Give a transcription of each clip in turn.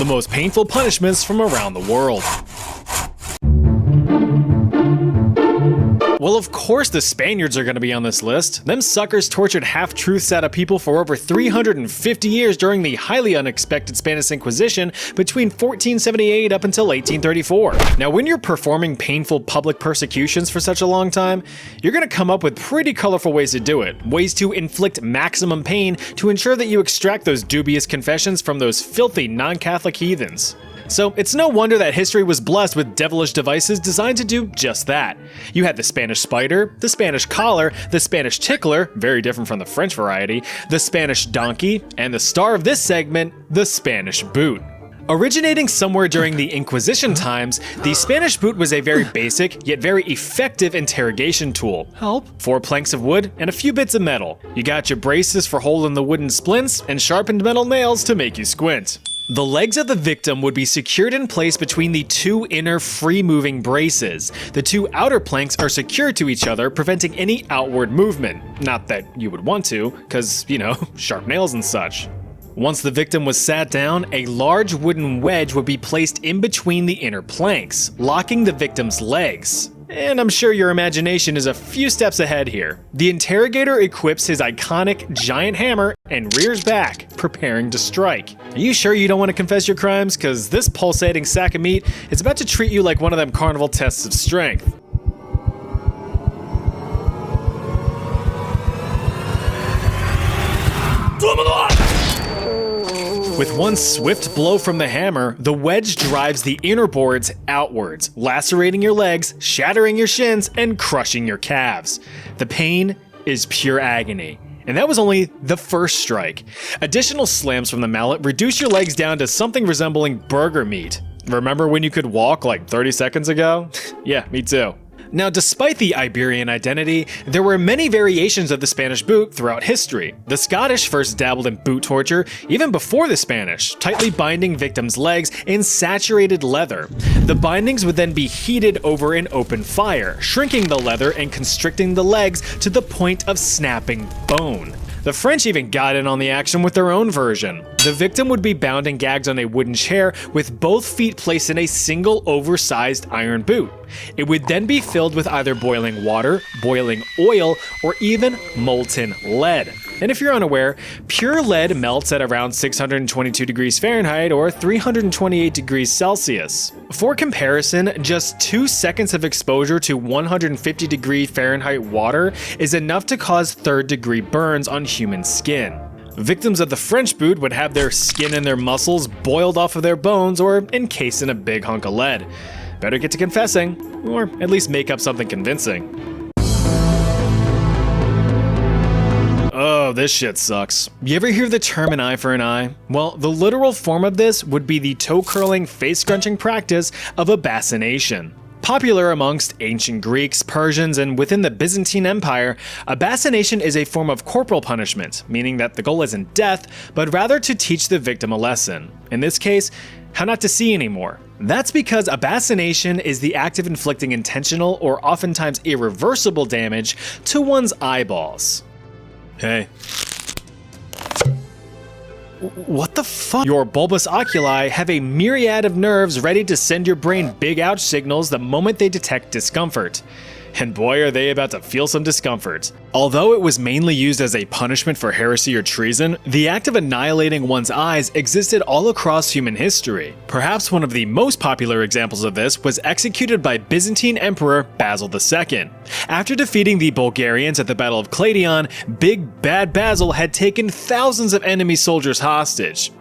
most painful punishments from around the world. Well, of course the Spaniards are going to be on this list. Them suckers tortured half-truths out of people for over 350 years during the highly unexpected Spanish Inquisition between 1478 up until 1834. Now, when you're performing painful public persecutions for such a long time, you're going to come up with pretty colorful ways to do it. Ways to inflict maximum pain to ensure that you extract those dubious confessions from those filthy non-Catholic heathens. So it's no wonder that history was blessed with devilish devices designed to do just that. You had the Spanish spider, the Spanish collar, the Spanish tickler, very different from the French variety, the Spanish donkey, and the star of this segment, the Spanish boot. Originating somewhere during the Inquisition times, the Spanish boot was a very basic, yet very effective interrogation tool. Help. 4 planks of wood and a few bits of metal. You got your braces for holding the wooden splints and sharpened metal nails to make you squint. The legs of the victim would be secured in place between the 2 inner free-moving braces. The 2 outer planks are secured to each other, preventing any outward movement. Not that you would want to, cause, you know, sharp nails and such. Once the victim was sat down, a large wooden wedge would be placed in between the inner planks, locking the victim's legs. And I'm sure your imagination is a few steps ahead here. The interrogator equips his iconic giant hammer and rears back, preparing to strike. Are you sure you don't want to confess your crimes? Cause this pulsating sack of meat is about to treat you like one of them carnival tests of strength. With one swift blow from the hammer, the wedge drives the inner boards outwards, lacerating your legs, shattering your shins, and crushing your calves. The pain is pure agony. And that was only the first strike. Additional slams from the mallet reduce your legs down to something resembling burger meat. Remember when you could walk like 30 seconds ago? Yeah, me too. Now, despite the Iberian identity, there were many variations of the Spanish boot throughout history. The Scottish first dabbled in boot torture even before the Spanish, tightly binding victims' legs in saturated leather. The bindings would then be heated over an open fire, shrinking the leather and constricting the legs to the point of snapping bone. The French even got in on the action with their own version. The victim would be bound and gagged on a wooden chair with both feet placed in a single oversized iron boot. It would then be filled with either boiling water, boiling oil, or even molten lead. And if you're unaware, pure lead melts at around 622 degrees Fahrenheit or 328 degrees Celsius. For comparison, just 2 seconds of exposure to 150 degree Fahrenheit water is enough to cause third-degree burns on human skin. Victims of the French boot would have their skin and their muscles boiled off of their bones or encased in a big hunk of lead. Better get to confessing, or at least make up something convincing. Oh, this shit sucks. You ever hear the term an eye for an eye? Well, the literal form of this would be the toe-curling, face-scrunching practice of abacination. Popular amongst ancient Greeks, Persians, and within the Byzantine Empire, abacination is a form of corporal punishment, meaning that the goal isn't death, but rather to teach the victim a lesson. In this case, how not to see anymore. That's because abacination is the act of inflicting intentional or oftentimes irreversible damage to one's eyeballs. Hey. What the fuck? Your bulbous oculi have a myriad of nerves ready to send your brain big ouch signals the moment they detect discomfort. And boy, are they about to feel some discomfort. Although it was mainly used as a punishment for heresy or treason, the act of annihilating one's eyes existed all across human history. Perhaps one of the most popular examples of this was executed by Byzantine Emperor Basil II. After defeating the Bulgarians at the Battle of Cladion, Big Bad Basil had taken thousands of enemy soldiers hostage.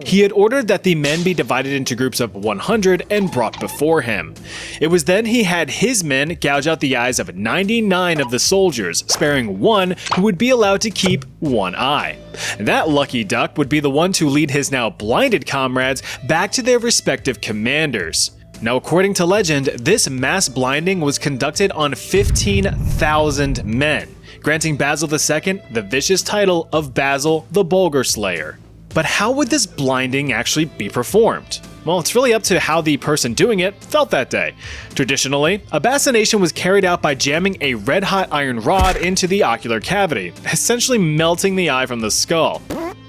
He had ordered that the men be divided into groups of 100 and brought before him. It was then he had his men gouge out the eyes of 99 of the soldiers, sparing one who would be allowed to keep one eye. That lucky duck would be the one to lead his now blinded comrades back to their respective commanders. Now, according to legend, this mass blinding was conducted on 15,000 men, granting Basil II the vicious title of Basil the Bulgar Slayer. But how would this blinding actually be performed? Well, it's really up to how the person doing it felt that day. Traditionally, abacination was carried out by jamming a red-hot iron rod into the ocular cavity, essentially melting the eye from the skull.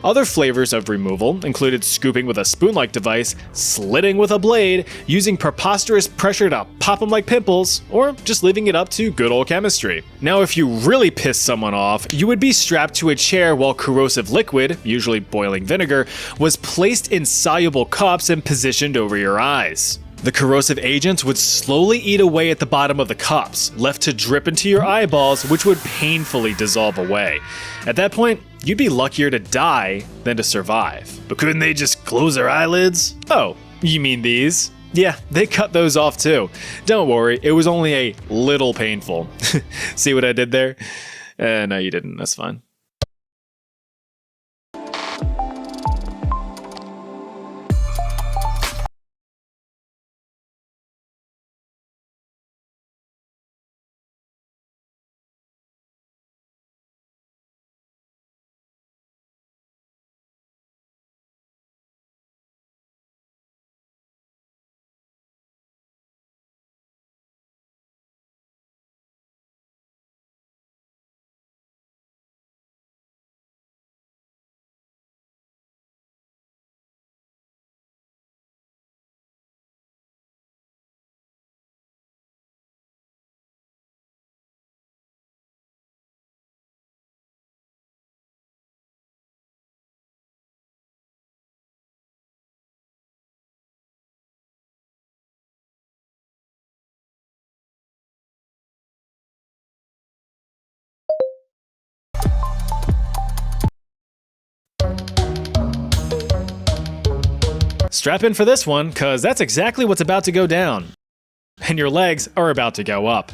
Other flavors of removal included scooping with a spoon-like device, slitting with a blade, using preposterous pressure to pop them like pimples, or just leaving it up to good old chemistry. Now, if you really pissed someone off, you would be strapped to a chair while corrosive liquid, usually boiling vinegar, was placed in soluble cups and positioned over your eyes. The corrosive agents would slowly eat away at the bottom of the cups, left to drip into your eyeballs, which would painfully dissolve away. At that point, you'd be luckier to die than to survive. But couldn't they just close their eyelids? Oh, you mean these? Yeah, they cut those off too. Don't worry, it was only a little painful. See what I did there? No, you didn't. That's fine. Strap in for this one, cause that's exactly what's about to go down. And your legs are about to go up.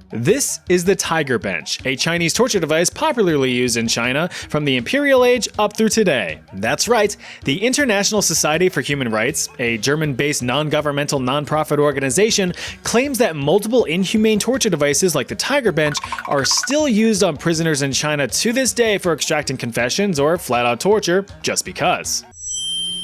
This is the Tiger Bench, a Chinese torture device popularly used in China from the Imperial Age up through today. That's right, the International Society for Human Rights, a German-based non-governmental non-profit organization, claims that multiple inhumane torture devices like the Tiger Bench are still used on prisoners in China to this day for extracting confessions or flat-out torture just because.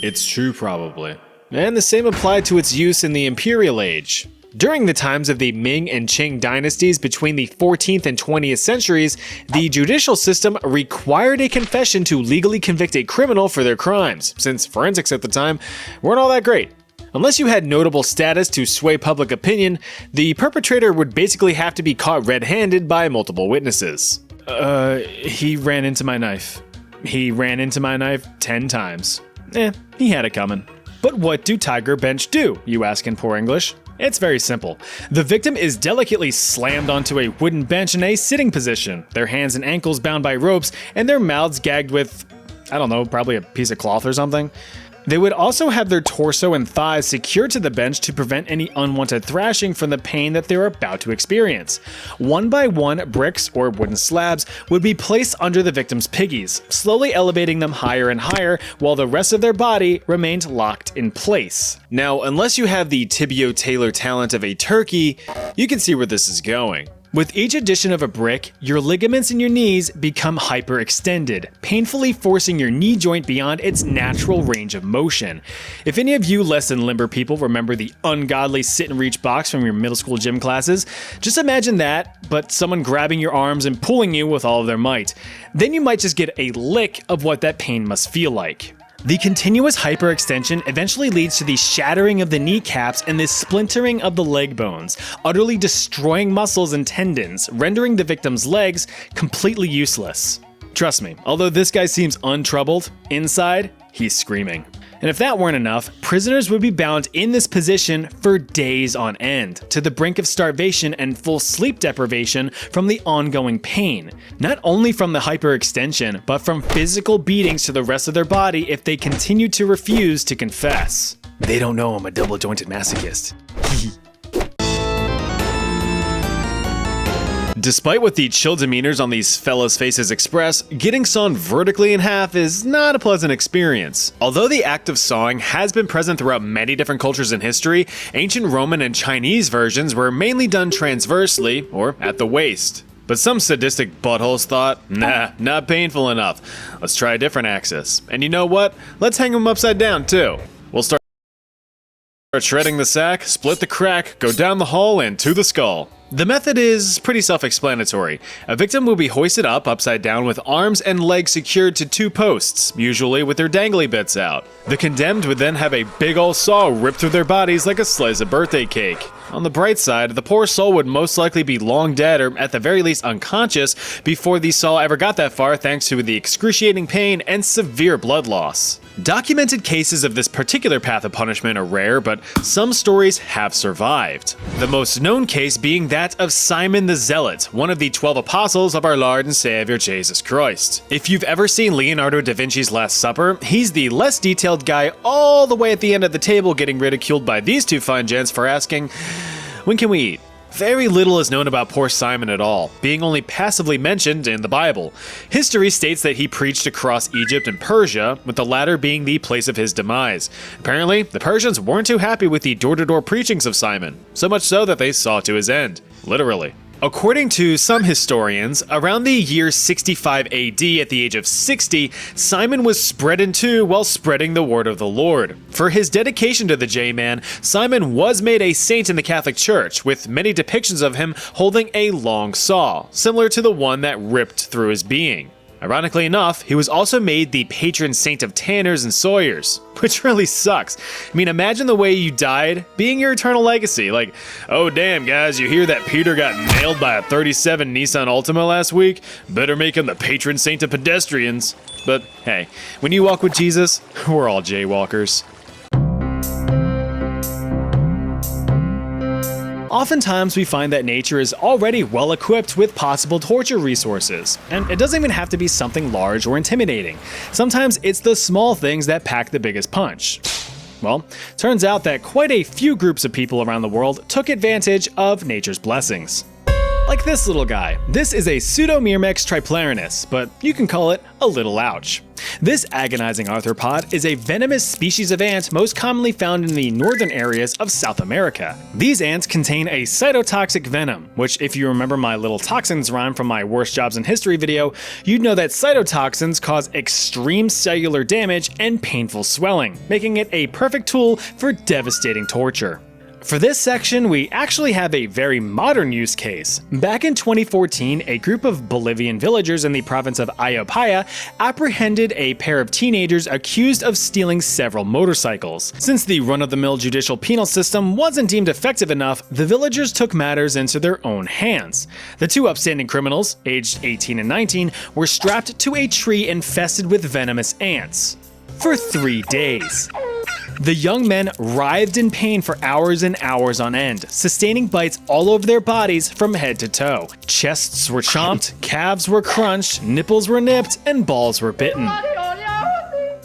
It's true, probably. And the same applied to its use in the Imperial Age. During the times of the Ming and Qing dynasties between the 14th and 20th centuries, the judicial system required a confession to legally convict a criminal for their crimes, since forensics at the time weren't all that great. Unless you had notable status to sway public opinion, the perpetrator would basically have to be caught red-handed by multiple witnesses. He ran into my knife. He ran into my knife 10 times. He had it coming. But what do Tiger Bench do, you ask in poor English? It's very simple. The victim is delicately slammed onto a wooden bench in a sitting position, their hands and ankles bound by ropes, and their mouths gagged with, I don't know, probably a piece of cloth or something. They would also have their torso and thighs secured to the bench to prevent any unwanted thrashing from the pain that they're about to experience. One by one, bricks or wooden slabs would be placed under the victim's piggies, slowly elevating them higher and higher while the rest of their body remained locked in place. Now, unless you have the Tibio Taylor talent of a turkey, you can see where this is going. With each addition of a brick, your ligaments in your knees become hyperextended, painfully forcing your knee joint beyond its natural range of motion. If any of you less than limber people remember the ungodly sit and reach box from your middle school gym classes, just imagine that, but someone grabbing your arms and pulling you with all of their might. Then you might just get a lick of what that pain must feel like. The continuous hyperextension eventually leads to the shattering of the kneecaps and the splintering of the leg bones, utterly destroying muscles and tendons, rendering the victim's legs completely useless. Trust me, although this guy seems untroubled, inside, he's screaming. And if that weren't enough, prisoners would be bound in this position for days on end, to the brink of starvation and full sleep deprivation from the ongoing pain. Not only from the hyperextension, but from physical beatings to the rest of their body if they continue to refuse to confess. They don't know I'm a double-jointed masochist. Despite what the chill demeanors on these fellas' faces express, getting sawn vertically in half is not a pleasant experience. Although the act of sawing has been present throughout many different cultures in history, ancient Roman and Chinese versions were mainly done transversely, or at the waist. But some sadistic buttholes thought, nah, not painful enough. Let's try a different axis. And you know what? Let's hang them upside down too. We'll start Start shredding the sack, split the crack, go down the hall and to the skull. The method is pretty self-explanatory. A victim will be hoisted up upside down with arms and legs secured to 2 posts, usually with their dangly bits out. The condemned would then have a big ol' saw ripped through their bodies like a slice of birthday cake. On the bright side, the poor soul would most likely be long dead or at the very least unconscious before the saw ever got that far, thanks to the excruciating pain and severe blood loss. Documented cases of this particular path of punishment are rare, but some stories have survived. The most known case being that of Simon the Zealot, one of the 12 apostles of our Lord and Savior Jesus Christ. If you've ever seen Leonardo da Vinci's Last Supper, he's the less detailed guy all the way at the end of the table getting ridiculed by these 2 fine gents for asking, "When can we eat?" Very little is known about poor Simon at all, being only passively mentioned in the Bible. History states that he preached across Egypt and Persia, with the latter being the place of his demise. Apparently, the Persians weren't too happy with the door-to-door preachings of Simon, so much so that they saw to his end. Literally. According to some historians, around the year 65 AD, at the age of 60, Simon was spread in 2 while spreading the word of the Lord. For his dedication to the J-Man, Simon was made a saint in the Catholic Church, with many depictions of him holding a long saw, similar to the one that ripped through his being. Ironically enough, he was also made the patron saint of tanners and sawyers, which really sucks. I mean, imagine the way you died being your eternal legacy. Like, oh damn guys, you hear that Peter got nailed by a 37 Nissan Altima last week? Better make him the patron saint of pedestrians. But hey, when you walk with Jesus, we're all jaywalkers. Oftentimes we find that nature is already well equipped with possible torture resources, and it doesn't even have to be something large or intimidating. Sometimes it's the small things that pack the biggest punch. Well, turns out that quite a few groups of people around the world took advantage of nature's blessings. Like this little guy. This is a Pseudomyrmex triplarinus, but you can call it a little ouch. This agonizing arthropod is a venomous species of ant most commonly found in the northern areas of South America. These ants contain a cytotoxic venom, which if you remember my little toxins rhyme from my worst jobs in history video, you'd know that cytotoxins cause extreme cellular damage and painful swelling, making it a perfect tool for devastating torture. For this section, we actually have a very modern use case. Back in 2014, a group of Bolivian villagers in the province of Ayopaya apprehended a pair of teenagers accused of stealing several motorcycles. Since the run-of-the-mill judicial penal system wasn't deemed effective enough, the villagers took matters into their own hands. The 2 upstanding criminals, aged 18 and 19, were strapped to a tree infested with venomous ants for 3 days. The young men writhed in pain for hours and hours on end, sustaining bites all over their bodies from head to toe. Chests were chomped, calves were crunched, nipples were nipped, and balls were bitten.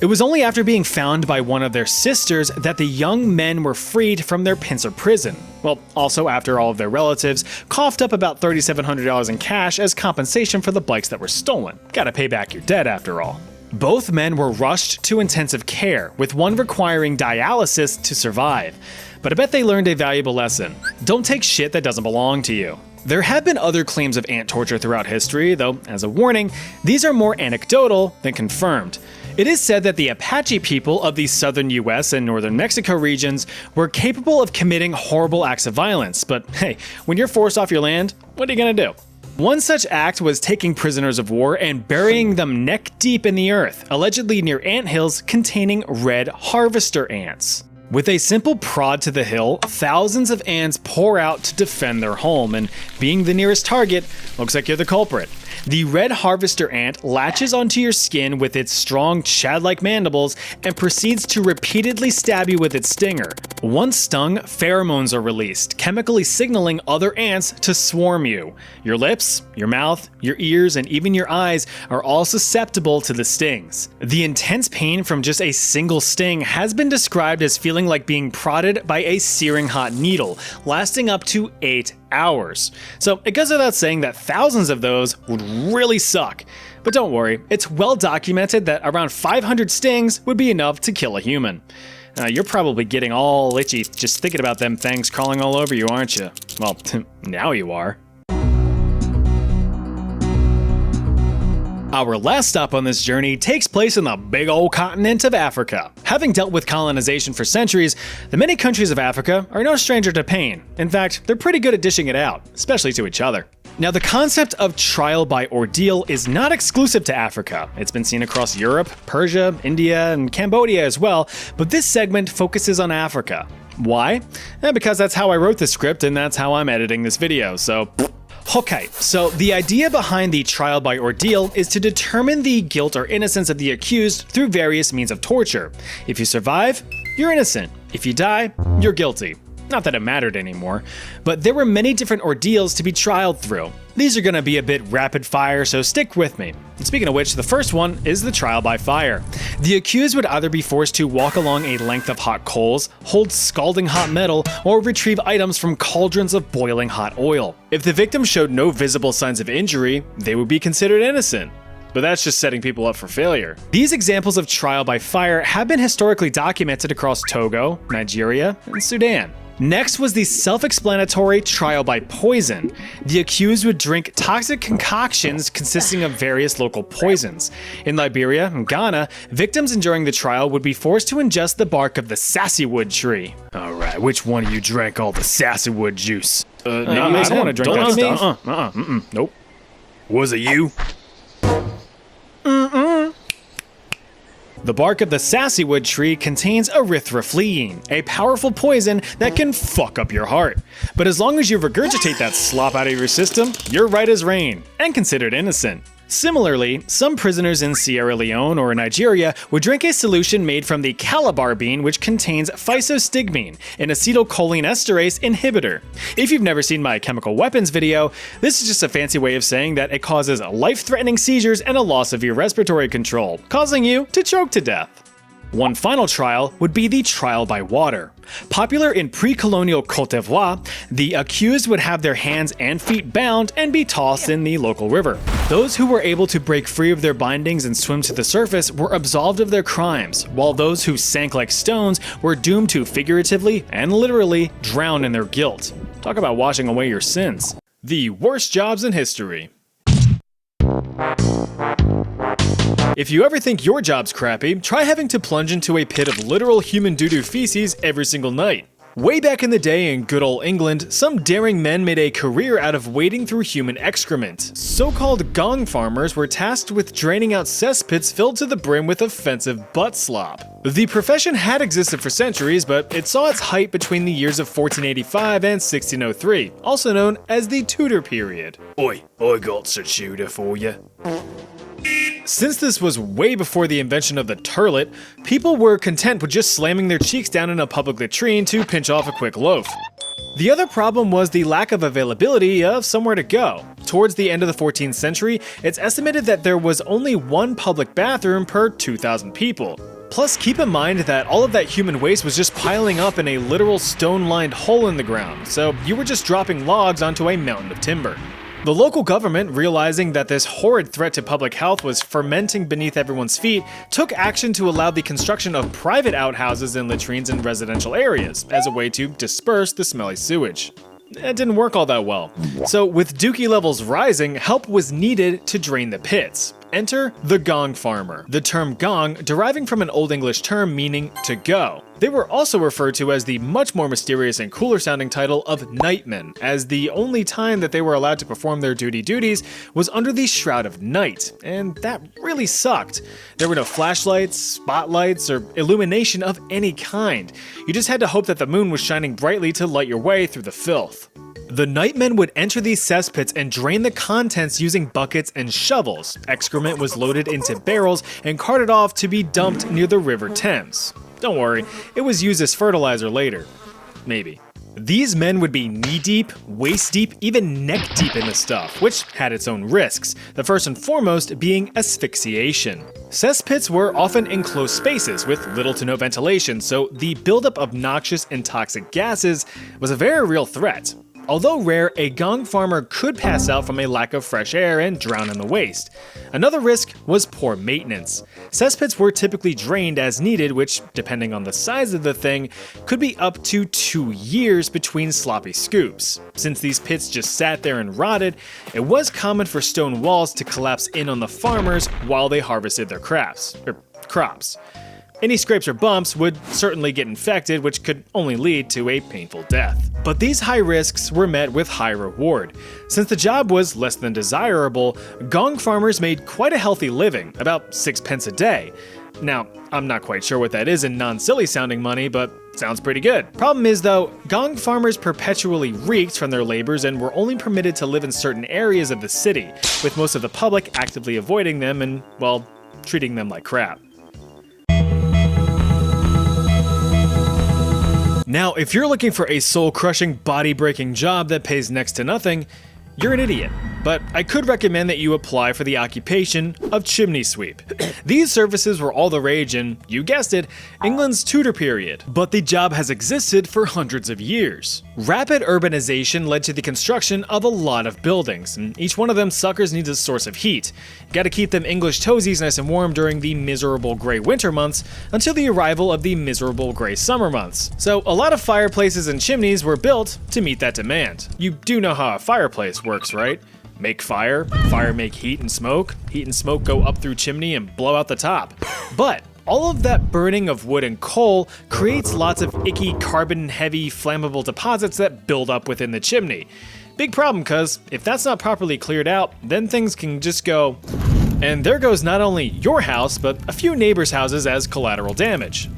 It was only after being found by one of their sisters that the young men were freed from their pincer prison. Well, also after all of their relatives coughed up about $3,700 in cash as compensation for the bikes that were stolen. Gotta pay back your debt after all. Both men were rushed to intensive care, with one requiring dialysis to survive. But I bet they learned a valuable lesson. Don't take shit that doesn't belong to you. There have been other claims of ant torture throughout history, though, as a warning, these are more anecdotal than confirmed. It is said that the Apache people of the southern US and northern Mexico regions were capable of committing horrible acts of violence, but hey, when you're forced off your land, what are you gonna do? One such act was taking prisoners of war and burying them neck deep in the earth, allegedly near anthills containing red harvester ants. With a simple prod to the hill, thousands of ants pour out to defend their home, and being the nearest target, looks like you're the culprit. The red harvester ant latches onto your skin with its strong chad-like mandibles and proceeds to repeatedly stab you with its stinger. Once stung, pheromones are released, chemically signaling other ants to swarm you. Your lips, your mouth, your ears, and even your eyes are all susceptible to the stings. The intense pain from just a single sting has been described as feeling like being prodded by a searing hot needle, lasting up to 8 hours. So it goes without saying that thousands of those would really suck. But don't worry, it's well documented that around 500 stings would be enough to kill a human. You're probably getting all itchy just thinking about them things crawling all over you, aren't you? Well, now you are. Our last stop on this journey takes place in the big old continent of Africa. Having dealt with colonization for centuries, the many countries of Africa are no stranger to pain. In fact, they're pretty good at dishing it out, especially to each other. Now, the concept of trial by ordeal is not exclusive to Africa. It's been seen across Europe, Persia, India, and Cambodia as well, but this segment focuses on Africa. Why? Because that's how I wrote the script and that's how I'm editing this video, so... Okay, so the idea behind the trial by ordeal is to determine the guilt or innocence of the accused through various means of torture. If you survive, you're innocent. If you die, you're guilty. Not that it mattered anymore, but there were many different ordeals to be trialed through. These are going to be a bit rapid fire, so stick with me. And speaking of which, the first one is the trial by fire. The accused would either be forced to walk along a length of hot coals, hold scalding hot metal, or retrieve items from cauldrons of boiling hot oil. If the victim showed no visible signs of injury, they would be considered innocent. But that's just setting people up for failure. These examples of trial by fire have been historically documented across Togo, Nigeria, and Sudan. Next was the self-explanatory trial by poison. The accused would drink toxic concoctions consisting of various local poisons. In Liberia and Ghana, victims enduring the trial would be forced to ingest the bark of the sassywood tree. Alright, which one of you drank all the sassywood juice? I don't want to drink that stuff. Nope. Was it you? The bark of the sassywood tree contains erythrofleine, a powerful poison that can fuck up your heart. But as long as you regurgitate that slop out of your system, you're right as rain, and considered innocent. Similarly, some prisoners in Sierra Leone or Nigeria would drink a solution made from the calabar bean, which contains physostigmine, an acetylcholine esterase inhibitor. If you've never seen my chemical weapons video, this is just a fancy way of saying that it causes life-threatening seizures and a loss of your respiratory control, causing you to choke to death. One final trial would be the trial by water. Popular in pre-colonial Côte d'Ivoire, the accused would have their hands and feet bound and be tossed in the local river. Those who were able to break free of their bindings and swim to the surface were absolved of their crimes, while those who sank like stones were doomed to figuratively and literally drown in their guilt. Talk about washing away your sins. The worst jobs in history. If you ever think your job's crappy, try having to plunge into a pit of literal human doo-doo feces every single night. Way back in the day in good old England, some daring men made a career out of wading through human excrement. So-called gong farmers were tasked with draining out cesspits filled to the brim with offensive butt slop. The profession had existed for centuries, but it saw its height between the years of 1485 and 1603, also known as the Tudor period. Oi, I got a tutor for you. Since this was way before the invention of the turlet, people were content with just slamming their cheeks down in a public latrine to pinch off a quick loaf. The other problem was the lack of availability of somewhere to go. Towards the end of the 14th century, it's estimated that there was only one public bathroom per 2,000 people. Plus, keep in mind that all of that human waste was just piling up in a literal stone-lined hole in the ground, so you were just dropping logs onto a mountain of timber. The local government, realizing that this horrid threat to public health was fermenting beneath everyone's feet, took action to allow the construction of private outhouses and latrines in residential areas as a way to disperse the smelly sewage. It didn't work all that well. So with dookie levels rising, help was needed to drain the pits. Enter the gong farmer. The term gong deriving from an Old English term meaning to go. They were also referred to as the much more mysterious and cooler sounding title of nightmen, as the only time that they were allowed to perform their duties was under the shroud of night, and that really sucked. There were no flashlights, spotlights, or illumination of any kind. You just had to hope that the moon was shining brightly to light your way through the filth. The nightmen would enter these cesspits and drain the contents using buckets and shovels. Excrement was loaded into barrels and carted off to be dumped near the River Thames. Don't worry, it was used as fertilizer later. Maybe. These men would be knee-deep, waist-deep, even neck-deep in the stuff, which had its own risks, the first and foremost being asphyxiation. Cesspits were often enclosed spaces with little to no ventilation, so the buildup of noxious and toxic gases was a very real threat. Although rare, a gong farmer could pass out from a lack of fresh air and drown in the waste. Another risk was poor maintenance. Cesspits were typically drained as needed, which, depending on the size of the thing, could be up to 2 years between sloppy scoops. Since these pits just sat there and rotted, it was common for stone walls to collapse in on the farmers while they harvested their crops. Any scrapes or bumps would certainly get infected, which could only lead to a painful death. But these high risks were met with high reward. Since the job was less than desirable, gong farmers made quite a healthy living, about 6 pence a day. Now, I'm not quite sure what that is in non-silly sounding money, but sounds pretty good. Problem is though, gong farmers perpetually reeked from their labors and were only permitted to live in certain areas of the city, with most of the public actively avoiding them and, well, treating them like crap. Now, if you're looking for a soul-crushing, body-breaking job that pays next to nothing, you're an idiot. But I could recommend that you apply for the occupation of chimney sweep. These services were all the rage in, you guessed it, England's Tudor period. But the job has existed for hundreds of years. Rapid urbanization led to the construction of a lot of buildings, and each one of them suckers needs a source of heat. You gotta keep them English toesies nice and warm during the miserable gray winter months until the arrival of the miserable gray summer months. So a lot of fireplaces and chimneys were built to meet that demand. You do know how a fireplace works, right? Make fire, fire make heat and smoke go up through chimney and blow out the top. But all of that burning of wood and coal creates lots of icky carbon-heavy flammable deposits that build up within the chimney. Big problem, cause if that's not properly cleared out, then things can just go, and there goes not only your house, but a few neighbors' houses as collateral damage.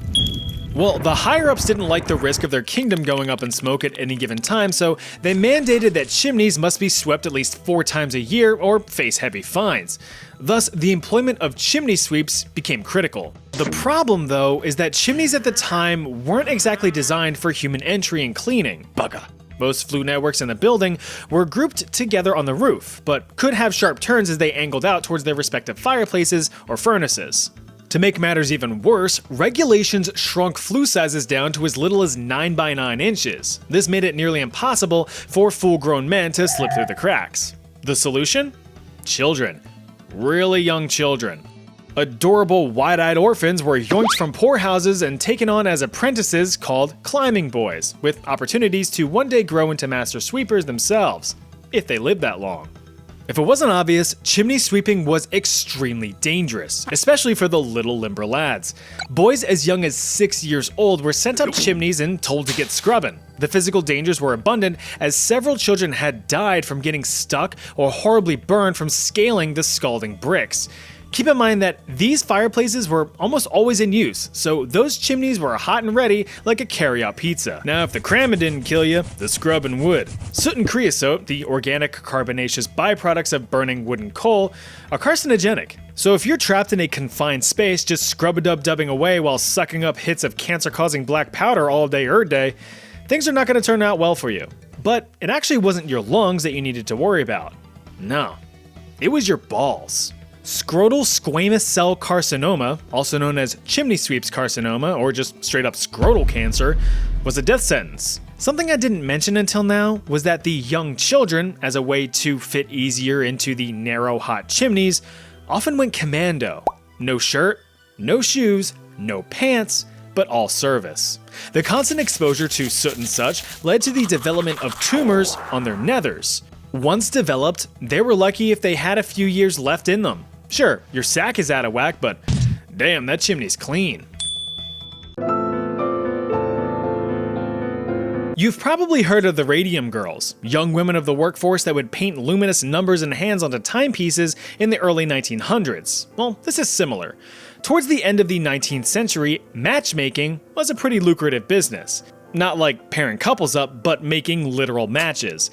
Well, the higher-ups didn't like the risk of their kingdom going up in smoke at any given time, so they mandated that chimneys must be swept at least 4 times a year or face heavy fines. Thus, the employment of chimney sweeps became critical. The problem, though, is that chimneys at the time weren't exactly designed for human entry and cleaning. Bugger. Most flue networks in the building were grouped together on the roof, but could have sharp turns as they angled out towards their respective fireplaces or furnaces. To make matters even worse, regulations shrunk flue sizes down to as little as 9 by 9 inches. This made it nearly impossible for full-grown men to slip through the cracks. The solution? Children. Really young children. Adorable, wide-eyed orphans were yoinked from poor houses and taken on as apprentices called climbing boys, with opportunities to one day grow into master sweepers themselves, if they lived that long. If it wasn't obvious, chimney sweeping was extremely dangerous, especially for the little limber lads. Boys as young as 6 years old were sent up chimneys and told to get scrubbing. The physical dangers were abundant, as several children had died from getting stuck or horribly burned from scaling the scalding bricks. Keep in mind that these fireplaces were almost always in use, so those chimneys were hot and ready like a carry-out pizza. Now, if the cramming didn't kill you, the scrubbing would. Soot and creosote, the organic carbonaceous byproducts of burning wood and coal, are carcinogenic. So if you're trapped in a confined space just scrub-a-dub-dubbing away while sucking up hits of cancer-causing black powder all day day, things are not going to turn out well for you. But it actually wasn't your lungs that you needed to worry about. No, it was your balls. Scrotal squamous cell carcinoma, also known as chimney sweeps carcinoma or just straight up scrotal cancer, was a death sentence. Something I didn't mention until now was that the young children, as a way to fit easier into the narrow hot chimneys, often went commando. No shirt, no shoes, no pants, but all service. The constant exposure to soot and such led to the development of tumors on their nethers. Once developed, they were lucky if they had a few years left in them. Sure, your sack is out of whack, but damn, that chimney's clean. You've probably heard of the radium girls, young women of the workforce that would paint luminous numbers and hands onto timepieces in the early 1900s. Well, this is similar. Towards the end of the 19th century, matchmaking was a pretty lucrative business. Not like pairing couples up, but making literal matches.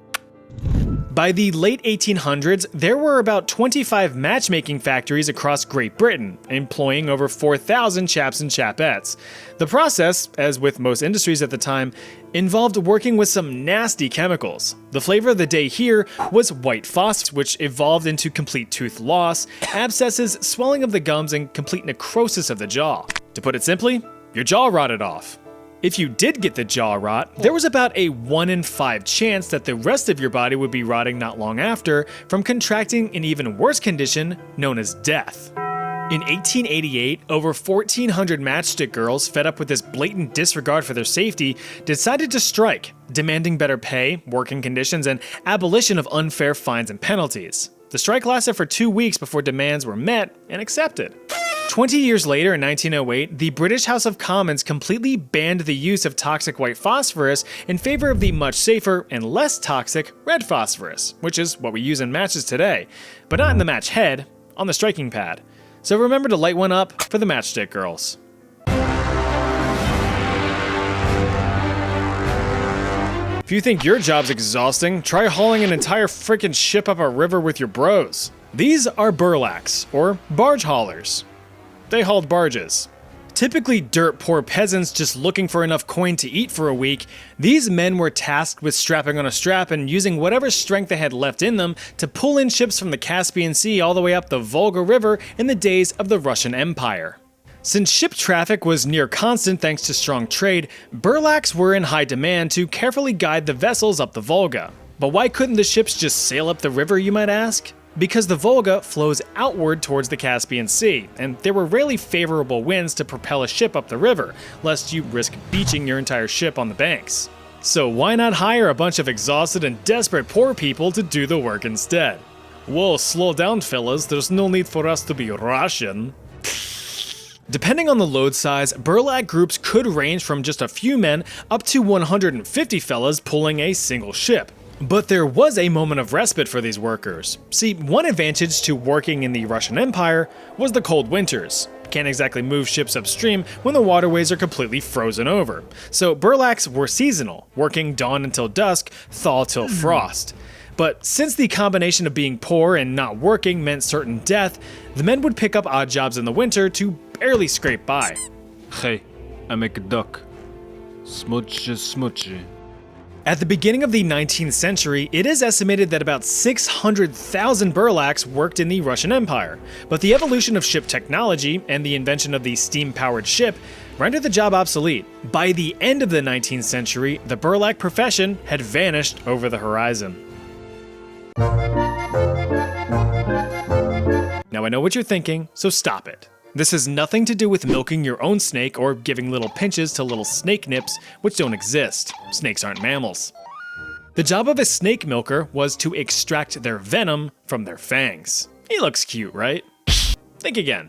By the late 1800s, there were about 25 matchmaking factories across Great Britain, employing over 4,000 chaps and chapettes. The process, as with most industries at the time, involved working with some nasty chemicals. The flavor of the day here was white phosphorus, which evolved into complete tooth loss, abscesses, swelling of the gums, and complete necrosis of the jaw. To put it simply, your jaw rotted off. If you did get the jaw rot, there was about a 1 in 5 chance that the rest of your body would be rotting not long after from contracting an even worse condition known as death. In 1888, over 1,400 matchstick girls, fed up with this blatant disregard for their safety, decided to strike, demanding better pay, working conditions, and abolition of unfair fines and penalties. The strike lasted for 2 weeks before demands were met and accepted. 20 years later, in 1908, the British House of Commons completely banned the use of toxic white phosphorus in favor of the much safer and less toxic red phosphorus, which is what we use in matches today, but not in the match head, on the striking pad. So remember to light one up for the matchstick girls. If you think your job's exhausting, try hauling an entire freaking ship up a river with your bros. These are burlaks, or barge haulers. They hauled barges. Typically dirt poor peasants just looking for enough coin to eat for a week, these men were tasked with strapping on a strap and using whatever strength they had left in them to pull in ships from the Caspian Sea all the way up the Volga River in the days of the Russian Empire. Since ship traffic was near constant thanks to strong trade, burlaks were in high demand to carefully guide the vessels up the Volga. But why couldn't the ships just sail up the river, you might ask? Because the Volga flows outward towards the Caspian Sea, and there were rarely favorable winds to propel a ship up the river, lest you risk beaching your entire ship on the banks. So why not hire a bunch of exhausted and desperate poor people to do the work instead? Whoa, slow down fellas, there's no need for us to be Russian. Depending on the load size, burlak groups could range from just a few men up to 150 fellas pulling a single ship. But there was a moment of respite for these workers. See, one advantage to working in the Russian Empire was the cold winters. Can't exactly move ships upstream when the waterways are completely frozen over. So burlaks were seasonal, working dawn until dusk, thaw till frost. But since the combination of being poor and not working meant certain death, the men would pick up odd jobs in the winter to barely scrape by. Hey, I make a duck. Smudge, smudge. At the beginning of the 19th century, it is estimated that about 600,000 burlaks worked in the Russian Empire, but the evolution of ship technology and the invention of the steam-powered ship rendered the job obsolete. By the end of the 19th century, the burlak profession had vanished over the horizon. Now I know what you're thinking, so stop it. This has nothing to do with milking your own snake or giving little pinches to little snake nips, which don't exist. Snakes aren't mammals. The job of a snake milker was to extract their venom from their fangs. He looks cute, right? Think again.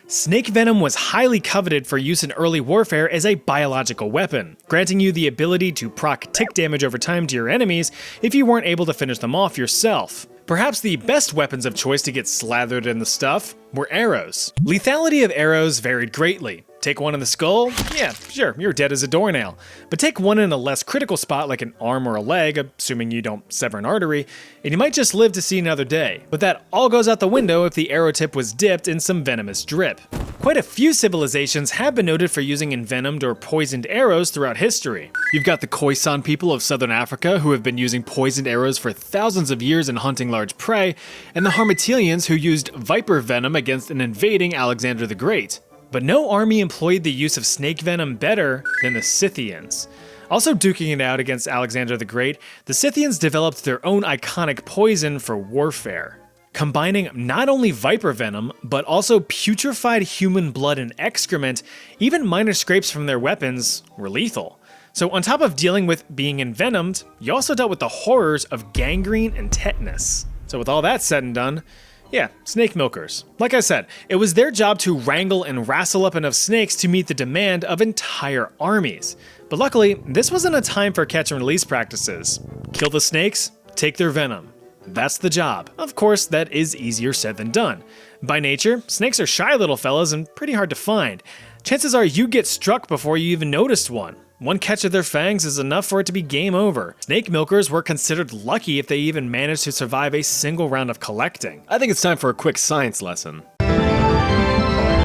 Snake venom was highly coveted for use in early warfare as a biological weapon, granting you the ability to proc tick damage over time to your enemies if you weren't able to finish them off yourself. Perhaps the best weapons of choice to get slathered in the stuff were arrows. Lethality of arrows varied greatly. Take one in the skull? Yeah, sure, you're dead as a doornail. But take one in a less critical spot like an arm or a leg, assuming you don't sever an artery, and you might just live to see another day. But that all goes out the window if the arrow tip was dipped in some venomous drip. Quite a few civilizations have been noted for using envenomed or poisoned arrows throughout history. You've got the Khoisan people of southern Africa who have been using poisoned arrows for thousands of years in hunting large prey, and the Harmatilians who used viper venom against an invading Alexander the Great. But no army employed the use of snake venom better than the Scythians. Also duking it out against Alexander the Great, the Scythians developed their own iconic poison for warfare. Combining not only viper venom, but also putrefied human blood and excrement, even minor scrapes from their weapons were lethal. So on top of dealing with being envenomed, you also dealt with the horrors of gangrene and tetanus. So with all that said and done, yeah, snake milkers. Like I said, it was their job to wrangle and wrestle up enough snakes to meet the demand of entire armies. But luckily, this wasn't a time for catch and release practices. Kill the snakes, take their venom. That's the job. Of course, that is easier said than done. By nature, snakes are shy little fellas and pretty hard to find. Chances are you get struck before you even noticed one. One catch of their fangs is enough for it to be game over. Snake milkers were considered lucky if they even managed to survive a single round of collecting. I think it's time for a quick science lesson.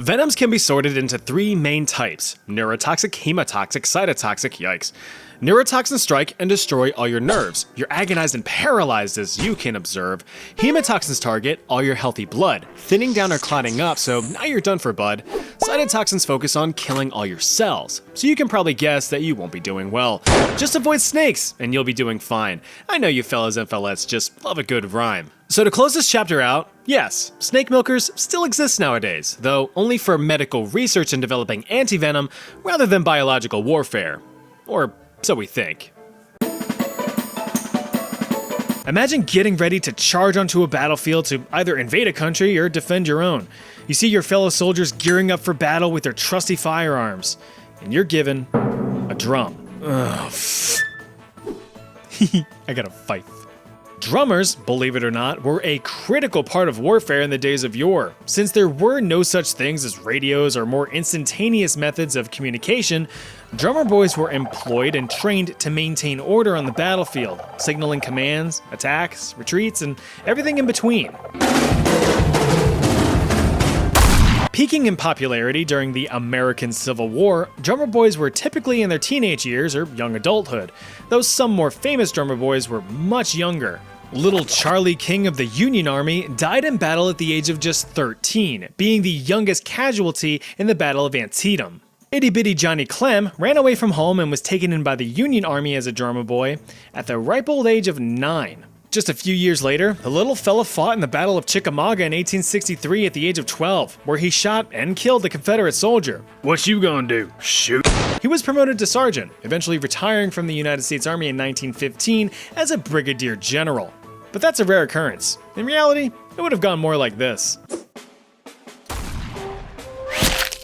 Venoms can be sorted into three main types: neurotoxic, hemotoxic, cytotoxic, yikes. Neurotoxins strike and destroy all your nerves. You're agonized and paralyzed, as you can observe. Hemotoxins target all your healthy blood, thinning down or clotting up, so now you're done for, bud. Cytotoxins focus on killing all your cells, so you can probably guess that you won't be doing well. Just avoid snakes, and you'll be doing fine. I know you fellas and fellettes just love a good rhyme. So to close this chapter out, yes, snake milkers still exist nowadays, though only for medical research and developing antivenom rather than biological warfare. Or so we think. Imagine getting ready to charge onto a battlefield to either invade a country or defend your own. You see your fellow soldiers gearing up for battle with their trusty firearms, and you're given a drum. Ugh. I got a fight. Drummers, believe it or not, were a critical part of warfare in the days of yore. Since there were no such things as radios or more instantaneous methods of communication, drummer boys were employed and trained to maintain order on the battlefield, signaling commands, attacks, retreats, and everything in between. Peaking in popularity during the American Civil War, drummer boys were typically in their teenage years or young adulthood, though some more famous drummer boys were much younger. Little Charlie King of the Union Army died in battle at the age of just 13, being the youngest casualty in the Battle of Antietam. Itty Bitty Johnny Clem ran away from home and was taken in by the Union Army as a drummer boy at the ripe old age of 9. Just a few years later, the little fella fought in the Battle of Chickamauga in 1863 at the age of 12, where he shot and killed a Confederate soldier. What you gonna do? Shoot? He was promoted to sergeant, eventually retiring from the United States Army in 1915 as a brigadier general. But that's a rare occurrence. In reality, it would have gone more like this.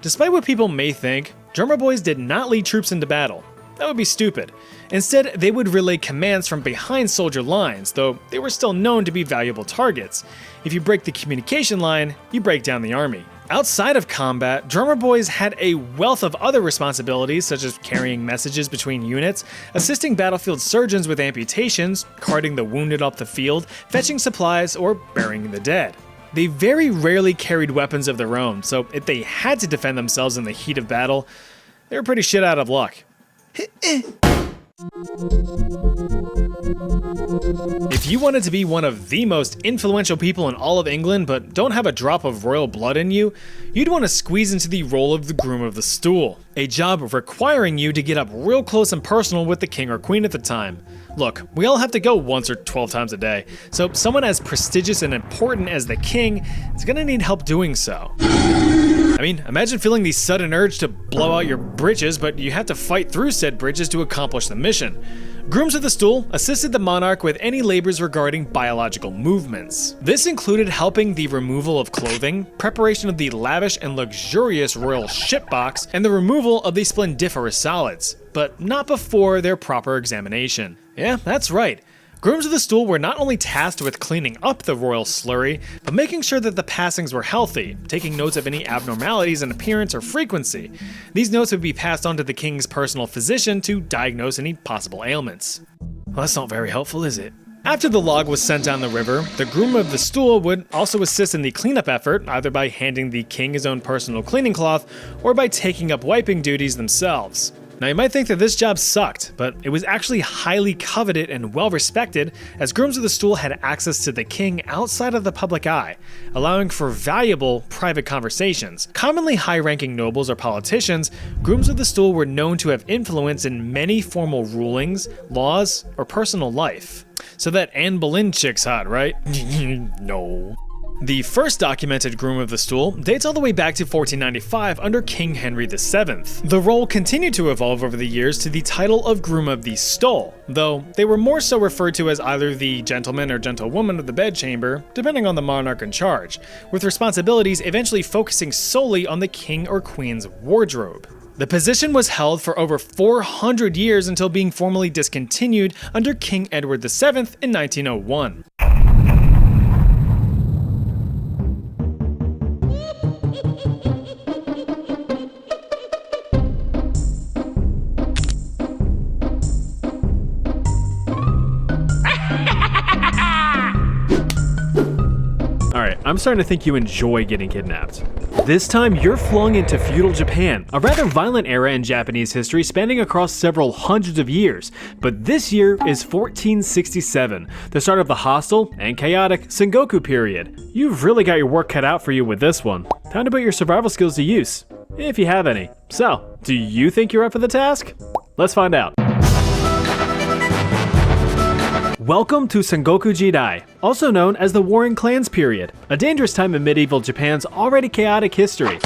Despite what people may think, drummer boys did not lead troops into battle. That would be stupid. Instead, they would relay commands from behind soldier lines, though they were still known to be valuable targets. If you break the communication line, you break down the army. Outside of combat, drummer boys had a wealth of other responsibilities, such as carrying messages between units, assisting battlefield surgeons with amputations, carting the wounded up the field, fetching supplies, or burying the dead. They very rarely carried weapons of their own, so if they had to defend themselves in the heat of battle, they were pretty shit out of luck. If you wanted to be one of the most influential people in all of England but don't have a drop of royal blood in you, you'd want to squeeze into the role of the Groom of the Stool, a job requiring you to get up real close and personal with the king or queen at the time. Look, we all have to go once or 12 times a day, so someone as prestigious and important as the king is gonna need help doing so. I mean, imagine feeling the sudden urge to blow out your britches, but you have to fight through said britches to accomplish the mission. Grooms of the Stool assisted the monarch with any labors regarding biological movements. This included helping the removal of clothing, preparation of the lavish and luxurious royal ship box, and the removal of the splendiferous solids, but not before their proper examination. Yeah, that's right. Grooms of the Stool were not only tasked with cleaning up the royal slurry, but making sure that the passings were healthy, taking notes of any abnormalities in appearance or frequency. These notes would be passed on to the king's personal physician to diagnose any possible ailments. Well, that's not very helpful, is it? After the log was sent down the river, the Groom of the Stool would also assist in the cleanup effort, either by handing the king his own personal cleaning cloth, or by taking up wiping duties themselves. Now you might think that this job sucked, but it was actually highly coveted and well respected, as Grooms of the Stool had access to the king outside of the public eye, allowing for valuable private conversations. Commonly high-ranking nobles or politicians, Grooms of the Stool were known to have influence in many formal rulings, laws, or personal life. So that Anne Boleyn chick's hot, right? No. The first documented Groom of the Stool dates all the way back to 1495 under King Henry VII. The role continued to evolve over the years to the title of Groom of the Stole, though they were more so referred to as either the gentleman or gentlewoman of the bedchamber, depending on the monarch in charge, with responsibilities eventually focusing solely on the king or queen's wardrobe. The position was held for over 400 years until being formally discontinued under King Edward VII in 1901. I'm starting to think you enjoy getting kidnapped. This time, you're flung into feudal Japan, a rather violent era in Japanese history spanning across several hundreds of years. But this year is 1467, the start of the hostile and chaotic Sengoku period. You've really got your work cut out for you with this one. Time to put your survival skills to use, if you have any. So, do you think you're up for the task? Let's find out. Welcome to Sengoku Jidai, also known as the Warring Clans period, a dangerous time in medieval Japan's already chaotic history.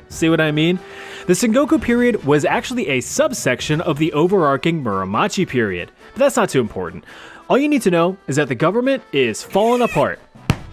See what I mean? The Sengoku period was actually a subsection of the overarching Muromachi period, but that's not too important. All you need to know is that the government is falling apart.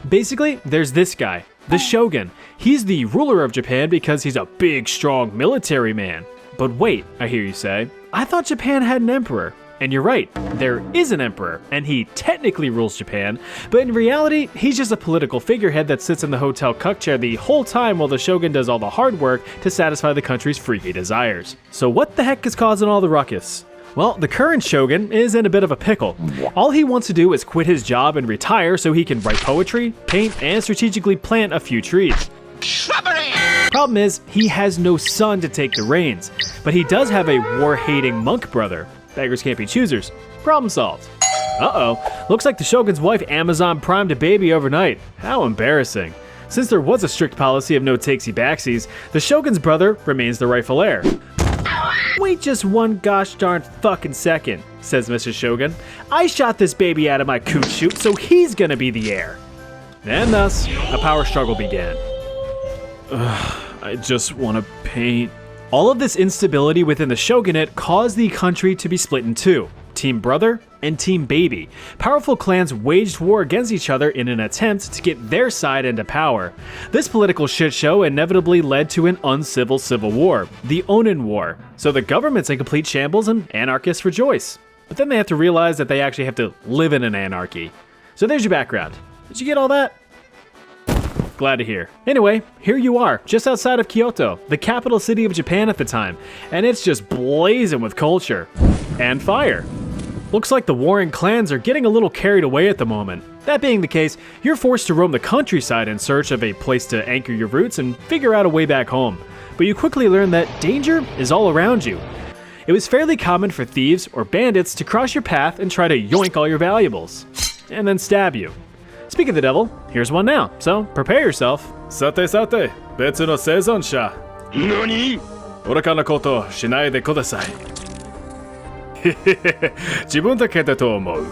Basically, there's this guy, the Shogun. He's the ruler of Japan because he's a big, strong military man. But wait, I hear you say, I thought Japan had an emperor. And you're right, there is an emperor, and he technically rules Japan, but in reality, he's just a political figurehead that sits in the hotel cuck chair the whole time while the shogun does all the hard work to satisfy the country's freaky desires. So what the heck is causing all the ruckus? Well, the current shogun is in a bit of a pickle. All he wants to do is quit his job and retire so he can write poetry, paint, and strategically plant a few trees. Problem is, he has no son to take the reins, but he does have a war-hating monk brother. Beggars can't be choosers. Problem solved. Uh-oh. Looks like the Shogun's wife Amazon primed a baby overnight. How embarrassing. Since there was a strict policy of no takesy-backsies, the Shogun's brother remains the rightful heir. Wait just one gosh darn fucking second, says Mr. Shogun. I shot this baby out of my coot chute, so he's gonna be the heir. And thus, a power struggle began. I just want to paint. All of this instability within the shogunate caused the country to be split in two, Team Brother and Team Baby. Powerful clans waged war against each other in an attempt to get their side into power. This political shitshow inevitably led to an uncivil civil war, the Onin War. So the government's in complete shambles and anarchists rejoice. But then they have to realize that they actually have to live in an anarchy. So there's your background. Did you get all that? Glad to hear. Anyway, here you are, just outside of Kyoto, the capital city of Japan at the time, and it's just blazing with culture. And fire. Looks like the warring clans are getting a little carried away at the moment. That being the case, you're forced to roam the countryside in search of a place to anchor your roots and figure out a way back home. But you quickly learn that danger is all around you. It was fairly common for thieves or bandits to cross your path and try to yoink all your valuables, and then stab you. Speaking of the devil, here's one now, so prepare yourself. Sate sate, betsu no seizon sha. Nani? Oraka no koto shinai de kudasai. Jibun de kete to omou.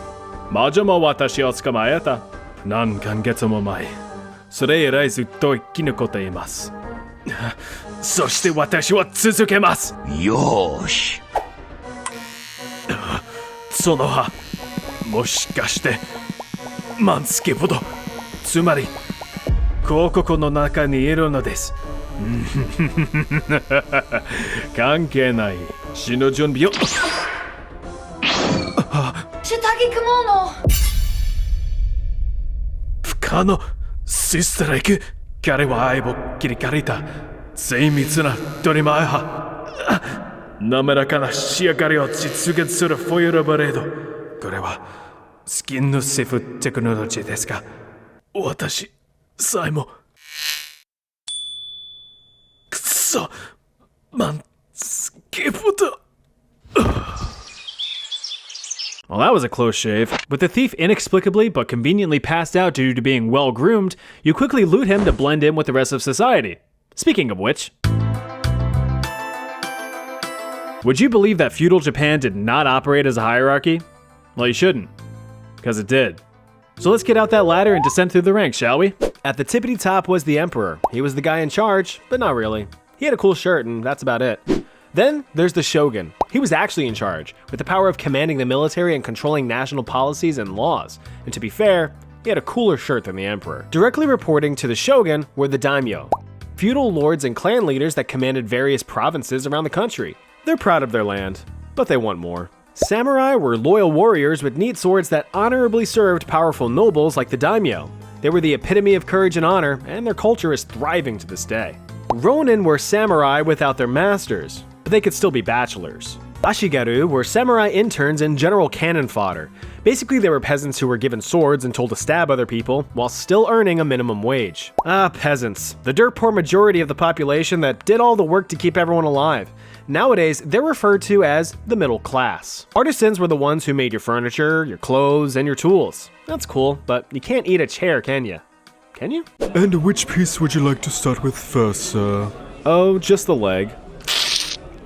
Majo mo watashi o tsukamaeta. Nan kangetsu mo mai. Sore erai zutto ikkinukote imasu. Soshite watashi wa tsuzukemasu. Yoshi. Sono wa moshikashite 万月ほどつまり広告の中にいるのです関係ない死の準備を下着雲の不可能シスターク彼は愛を切り借りた精密な取り前派滑らかな仕上がりを実現するフォイルブレードこれはスキンのセーフテクノロジーですが、私さえもくそ、万月ほど。Well, that was a close shave. With the thief inexplicably but conveniently passed out due to being well groomed, you quickly loot him to blend in with the rest of society. Speaking of which, would you believe that feudal Japan did not operate as a hierarchy? Well, you shouldn't. Because it did. So let's get out that ladder and descend through the ranks, shall we? At the tippity top was the emperor. He was the guy in charge, but not really. He had a cool shirt and that's about it. Then there's the shogun. He was actually in charge, with the power of commanding the military and controlling national policies and laws. And to be fair, he had a cooler shirt than the emperor. Directly reporting to the shogun were the daimyo, feudal lords and clan leaders that commanded various provinces around the country. They're proud of their land, but they want more. Samurai were loyal warriors with neat swords that honorably served powerful nobles like the daimyo. They were the epitome of courage and honor, and their culture is thriving to this day. Ronin were samurai without their masters, but they could still be bachelors. Ashigaru were samurai interns and general cannon fodder. Basically, they were peasants who were given swords and told to stab other people while still earning a minimum wage. Ah, peasants. The dirt poor majority of the population that did all the work to keep everyone alive. Nowadays, they're referred to as the middle class. Artisans were the ones who made your furniture, your clothes, and your tools. That's cool, but you can't eat a chair, can you? Can you? And which piece would you like to start with first, sir? Oh, just the leg.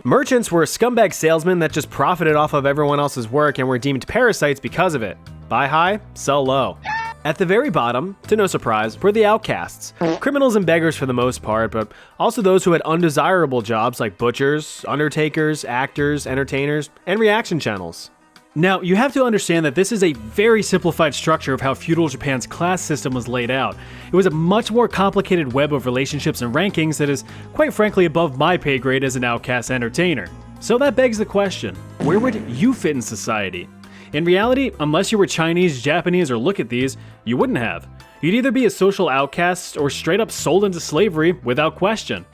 Merchants were scumbag salesmen that just profited off of everyone else's work and were deemed parasites because of it. Buy high, sell low. At the very bottom, to no surprise, were the outcasts. Criminals and beggars for the most part, but also those who had undesirable jobs like butchers, undertakers, actors, entertainers, and reaction channels. Now, you have to understand that this is a very simplified structure of how feudal Japan's class system was laid out. It was a much more complicated web of relationships and rankings that is, quite frankly, above my pay grade as an outcast entertainer. So that begs the question, where would you fit in society? In reality, unless you were Chinese, Japanese, or look at these, you wouldn't have. You'd either be a social outcast or straight up sold into slavery without question.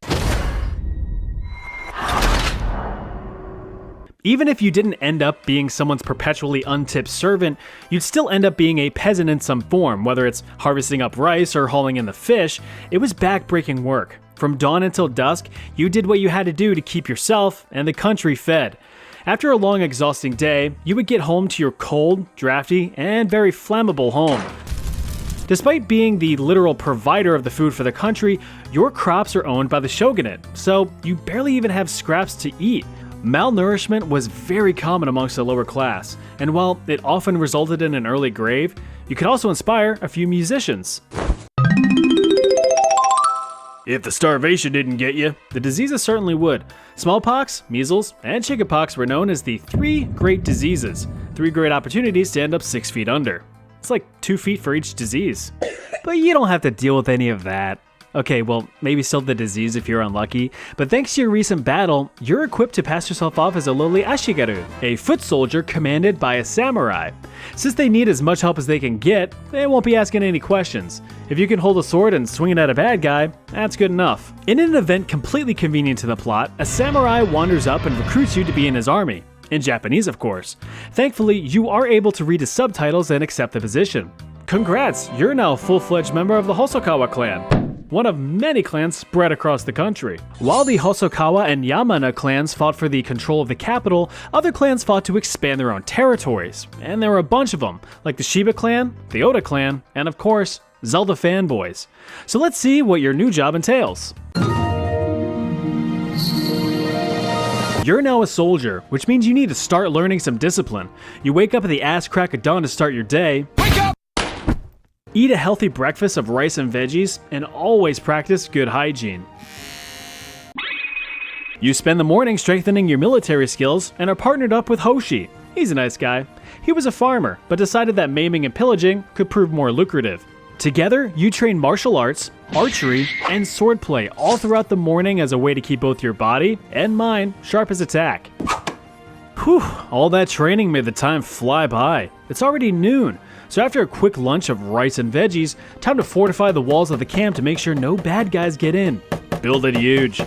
Even if you didn't end up being someone's perpetually untipped servant, you'd still end up being a peasant in some form, whether it's harvesting up rice or hauling in the fish. It was backbreaking work. From dawn until dusk, you did what you had to do to keep yourself and the country fed. After a long, exhausting day, you would get home to your cold, drafty, and very flammable home. Despite being the literal provider of the food for the country, your crops are owned by the shogunate, so you barely even have scraps to eat. Malnourishment was very common amongst the lower class, and while it often resulted in an early grave, you could also inspire a few musicians. If the starvation didn't get you, the diseases certainly would. Smallpox, measles, and chickenpox were known as the 3 great diseases. 3 great opportunities to end up 6 feet under. It's like 2 feet for each disease. But you don't have to deal with any of that. Okay, well, maybe still the disease if you're unlucky, but thanks to your recent battle, you're equipped to pass yourself off as a lowly Ashigaru, a foot soldier commanded by a samurai. Since they need as much help as they can get, they won't be asking any questions. If you can hold a sword and swing it at a bad guy, that's good enough. In an event completely convenient to the plot, a samurai wanders up and recruits you to be in his army. In Japanese, of course. Thankfully, you are able to read his subtitles and accept the position. Congrats, you're now a full-fledged member of the Hosokawa clan, one of many clans spread across the country. While the Hosokawa and Yamana clans fought for the control of the capital, other clans fought to expand their own territories. And there were a bunch of them, like the Shiba clan, the Oda clan, and of course, Zelda fanboys. So let's see what your new job entails. You're now a soldier, which means you need to start learning some discipline. You wake up at the ass crack of dawn to start your day. Eat a healthy breakfast of rice and veggies, and always practice good hygiene. You spend the morning strengthening your military skills and are partnered up with Hoshi. He's a nice guy. He was a farmer, but decided that maiming and pillaging could prove more lucrative. Together, you train martial arts, archery, and swordplay all throughout the morning as a way to keep both your body and mind sharp as a tack. Whew, all that training made the time fly by. It's already noon. So after a quick lunch of rice and veggies, time to fortify the walls of the camp to make sure no bad guys get in. Build it huge.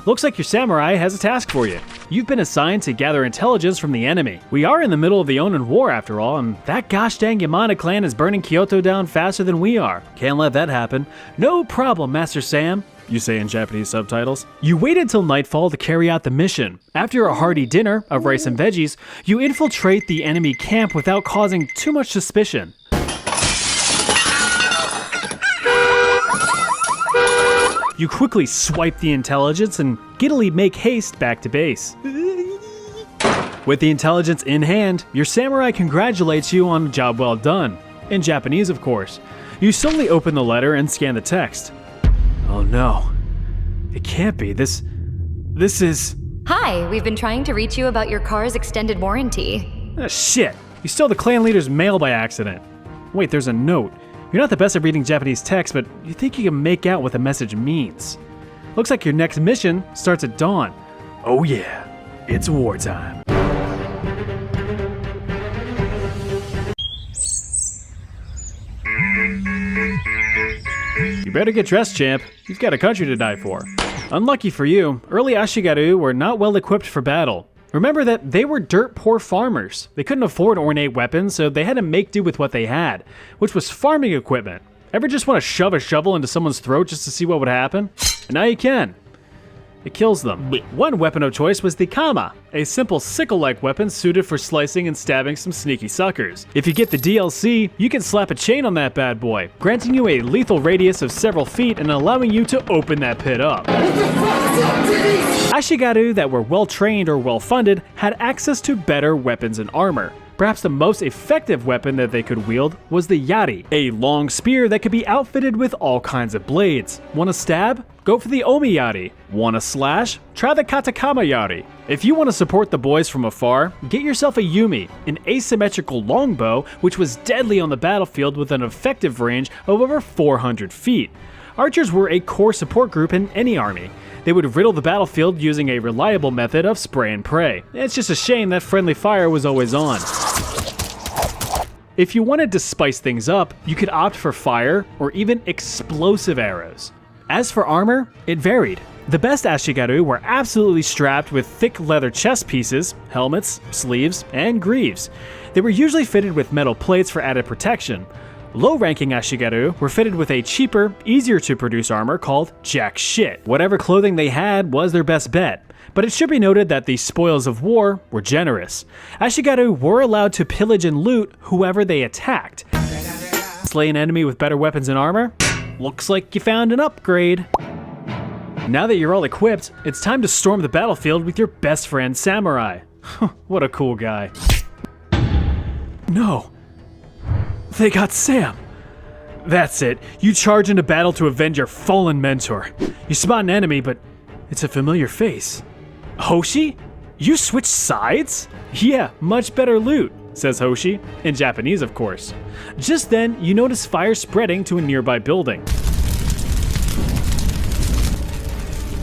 Looks like your samurai has a task for you. You've been assigned to gather intelligence from the enemy. We are in the middle of the Onin War after all, and that gosh dang Yamana clan is burning Kyoto down faster than we are. Can't let that happen. No problem, Master Sam, you say in Japanese subtitles. You wait until nightfall to carry out the mission. After a hearty dinner of rice and veggies, you infiltrate the enemy camp without causing too much suspicion. You quickly swipe the intelligence and giddily make haste back to base. With the intelligence in hand, your samurai congratulates you on a job well done. In Japanese, of course. You slowly open the letter and scan the text. Oh no. It can't be. This is... Hi, we've been trying to reach you about your car's extended warranty. Shit. You stole the clan leader's mail by accident. Wait, there's a note. You're not the best at reading Japanese text, but you think you can make out what the message means. Looks like your next mission starts at dawn. Oh yeah, it's wartime. You better get dressed, champ. You've got a country to die for. Unlucky for you, early Ashigaru were not well equipped for battle. Remember that they were dirt poor farmers. They couldn't afford ornate weapons, so they had to make do with what they had, which was farming equipment. Ever just want to shove a shovel into someone's throat just to see what would happen? And now you can. It kills them. One weapon of choice was the Kama, a simple sickle-like weapon suited for slicing and stabbing some sneaky suckers. If you get the DLC, you can slap a chain on that bad boy, granting you a lethal radius of several feet and allowing you to open that pit up. Ashigaru that were well-trained or well-funded had access to better weapons and armor. Perhaps the most effective weapon that they could wield was the Yari, a long spear that could be outfitted with all kinds of blades. Want to stab? Go for the Omi Yari. Want to slash? Try the Katakama Yari. If you want to support the boys from afar, get yourself a Yumi, an asymmetrical longbow which was deadly on the battlefield with an effective range of over 400 feet. Archers were a core support group in any army. They would riddle the battlefield using a reliable method of spray and pray. It's just a shame that friendly fire was always on. If you wanted to spice things up, you could opt for fire or even explosive arrows. As for armor, it varied. The best Ashigaru were absolutely strapped with thick leather chest pieces, helmets, sleeves, and greaves. They were usually fitted with metal plates for added protection. Low-ranking Ashigaru were fitted with a cheaper, easier to produce armor called jack shit. Whatever clothing they had was their best bet. But it should be noted that the spoils of war were generous. Ashigaru were allowed to pillage and loot whoever they attacked. Slay an enemy with better weapons and armor? Looks like you found an upgrade. Now that you're all equipped, it's time to storm the battlefield with your best friend Samurai. What a cool guy. No. They got Sam. That's it. You charge into battle to avenge your fallen mentor. You spot an enemy, but it's a familiar face. Hoshi? You switched sides? Yeah, much better loot, says Hoshi, in Japanese of course. Just then, you notice fire spreading to a nearby building.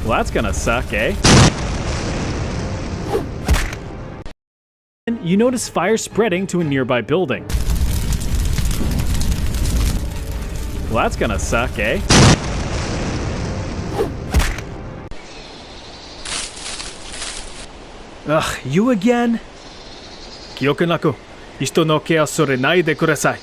Well, that's gonna suck, eh? You notice fire spreading to a nearby building. Well, that's gonna suck, eh? Ugh, you again? Kyoku naku, hito no ke wa sorenai de kudasai.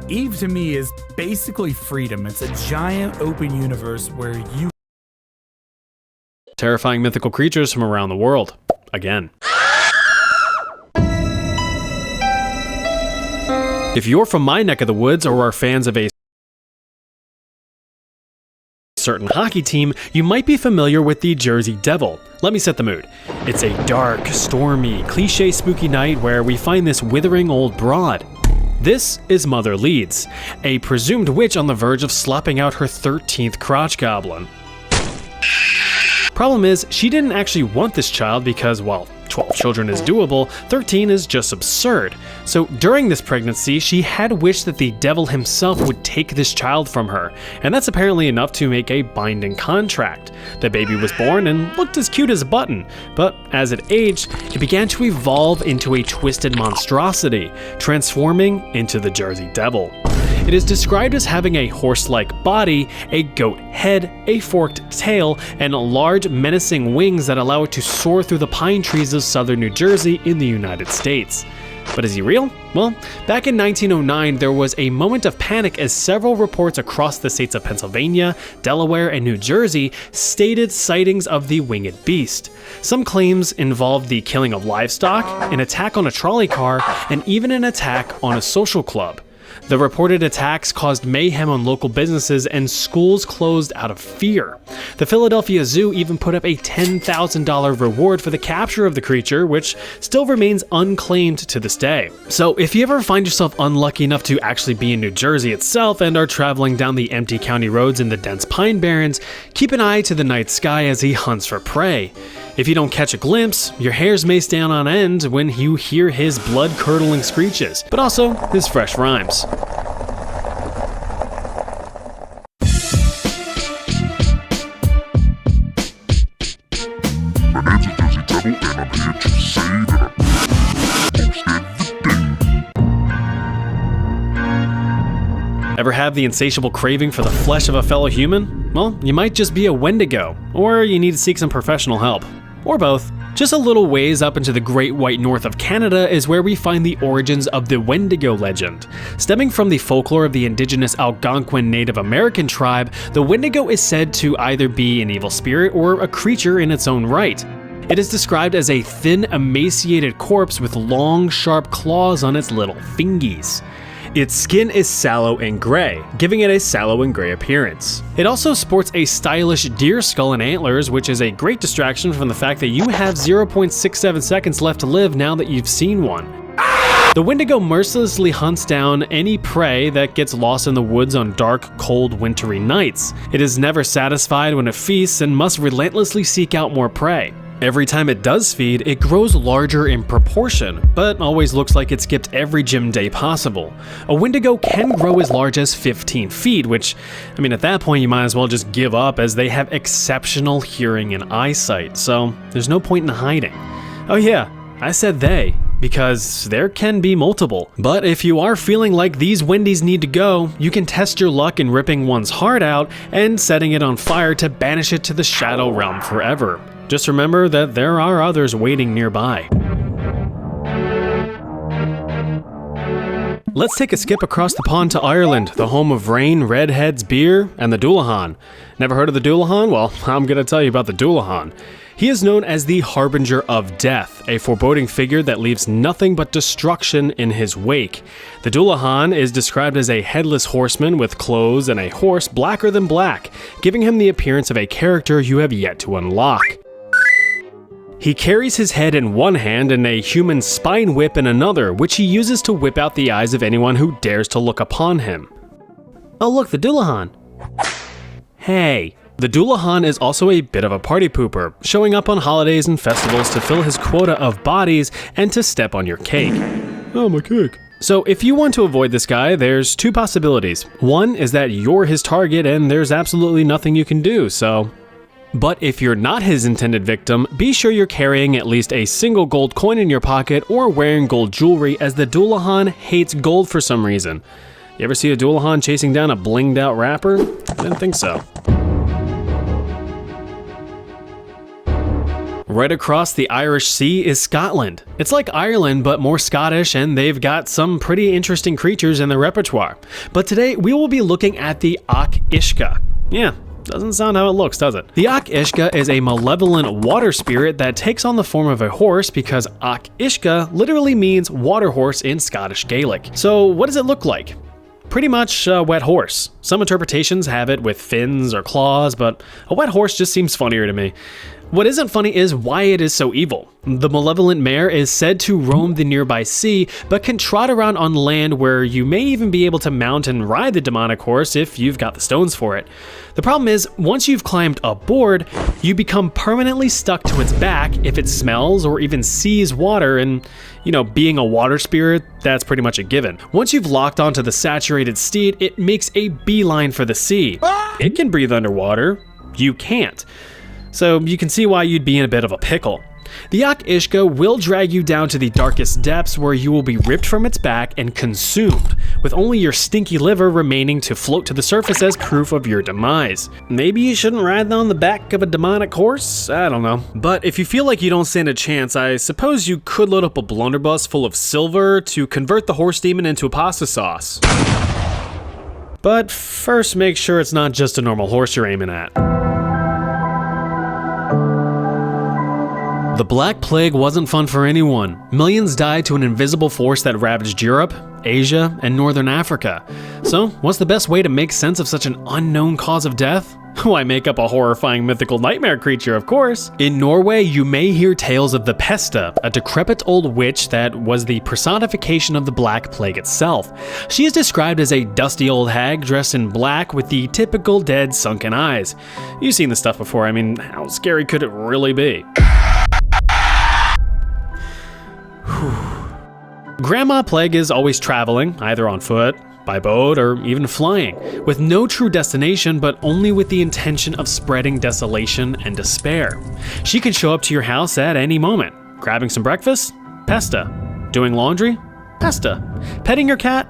Eve to me is basically freedom. It's a giant open universe where you Terrifying mythical creatures from around the world. Again. If you're from my neck of the woods or are fans of a certain hockey team, you might be familiar with the Jersey Devil. Let me set the mood. It's a dark, stormy, cliche spooky night where we find this withering old broad. This is Mother Leeds, a presumed witch on the verge of slopping out her 13th crotch goblin. Problem is, she didn't actually want this child because, while 12 children is doable, 13 is just absurd. So during this pregnancy, she had wished that the devil himself would take this child from her, and that's apparently enough to make a binding contract. The baby was born and looked as cute as a button, but as it aged, it began to evolve into a twisted monstrosity, transforming into the Jersey Devil. It is described as having a horse-like body, a goat head, a forked tail, and large menacing wings that allow it to soar through the pine trees of southern New Jersey in the United States. But is he real? Well, back in 1909, there was a moment of panic as several reports across the states of Pennsylvania, Delaware, and New Jersey stated sightings of the winged beast. Some claims involved the killing of livestock, an attack on a trolley car, and even an attack on a social club. The reported attacks caused mayhem on local businesses and schools closed out of fear. The Philadelphia Zoo even put up a $10,000 reward for the capture of the creature, which still remains unclaimed to this day. So if you ever find yourself unlucky enough to actually be in New Jersey itself and are traveling down the empty county roads in the dense pine barrens, keep an eye to the night sky as he hunts for prey. If you don't catch a glimpse, your hairs may stand on end when you hear his blood-curdling screeches, but also his fresh rhymes. An answer devil, and I'm here to say that I most every day. Ever have the insatiable craving for the flesh of a fellow human? Well, you might just be a Wendigo, or you need to seek some professional help. Or both. Just a little ways up into the Great White North of Canada is where we find the origins of the Wendigo legend. Stemming from the folklore of the indigenous Algonquin Native American tribe, the Wendigo is said to either be an evil spirit or a creature in its own right. It is described as a thin, emaciated corpse with long, sharp claws on its little fingies. Its skin is sallow and gray, giving it a sallow and gray appearance. It also sports a stylish deer skull and antlers, which is a great distraction from the fact that you have 0.67 seconds left to live now that you've seen one. The Wendigo mercilessly hunts down any prey that gets lost in the woods on dark, cold, wintry nights. It is never satisfied when it feasts and must relentlessly seek out more prey. Every time it does feed, it grows larger in proportion, but always looks like it skipped every gym day possible. A Wendigo can grow as large as 15 feet, which, I mean, at that point you might as well just give up, as they have exceptional hearing and eyesight, so there's no point in hiding. Oh yeah, I said they, because there can be multiple. But if you are feeling like these Wendies need to go, you can test your luck in ripping one's heart out and setting it on fire to banish it to the Shadow Realm forever. Just remember that there are others waiting nearby. Let's take a skip across the pond to Ireland, the home of rain, redheads, beer, and the Dullahan. Never heard of the Dullahan? Well, I'm gonna tell you about the Dullahan. He is known as the Harbinger of Death, a foreboding figure that leaves nothing but destruction in his wake. The Dullahan is described as a headless horseman with clothes and a horse blacker than black, giving him the appearance of a character you have yet to unlock. He carries his head in one hand and a human spine whip in another, which he uses to whip out the eyes of anyone who dares to look upon him. Oh look, the Dullahan. Hey. The Dullahan is also a bit of a party pooper, showing up on holidays and festivals to fill his quota of bodies and to step on your cake. Oh, my cake. So if you want to avoid this guy, there's two possibilities. One is that you're his target and there's absolutely nothing you can do, so... But if you're not his intended victim, be sure you're carrying at least a single gold coin in your pocket or wearing gold jewelry, as the Dullahan hates gold for some reason. You ever see a Dullahan chasing down a blinged out rapper? I didn't think so. Right across the Irish Sea is Scotland. It's like Ireland, but more Scottish, and they've got some pretty interesting creatures in their repertoire. But today, we will be looking at the Ach Uisce. Yeah, doesn't sound how it looks, does it? The Ach Uisce is a malevolent water spirit that takes on the form of a horse, because Ach Uisce literally means water horse in Scottish Gaelic. So what does it look like? Pretty much a wet horse. Some interpretations have it with fins or claws, but a wet horse just seems funnier to me. What isn't funny is why it is so evil. The malevolent mare is said to roam the nearby sea, but can trot around on land where you may even be able to mount and ride the demonic horse if you've got the stones for it. The problem is, once you've climbed aboard, you become permanently stuck to its back if it smells or even sees water, and, you know, being a water spirit, that's pretty much a given. Once you've locked onto the saturated steed, it makes a beeline for the sea. It can breathe underwater. You can't. So you can see why you'd be in a bit of a pickle. The Ach Uisce will drag you down to the darkest depths, where you will be ripped from its back and consumed, with only your stinky liver remaining to float to the surface as proof of your demise. Maybe you shouldn't ride on the back of a demonic horse? I don't know. But if you feel like you don't stand a chance, I suppose you could load up a blunderbuss full of silver to convert the horse demon into a pasta sauce. But first, make sure it's not just a normal horse you're aiming at. The Black Plague wasn't fun for anyone. Millions died to an invisible force that ravaged Europe, Asia, and Northern Africa. So, what's the best way to make sense of such an unknown cause of death? Why, make up a horrifying mythical nightmare creature, of course. In Norway, you may hear tales of the Pesta, a decrepit old witch that was the personification of the Black Plague itself. She is described as a dusty old hag dressed in black with the typical dead, sunken eyes. You've seen this stuff before. I mean, how scary could it really be? Grandma Plague is always traveling, either on foot, by boat, or even flying, with no true destination but only with the intention of spreading desolation and despair. She can show up to your house at any moment. Grabbing some breakfast? Pesta. Doing laundry? Pesta. Petting your cat?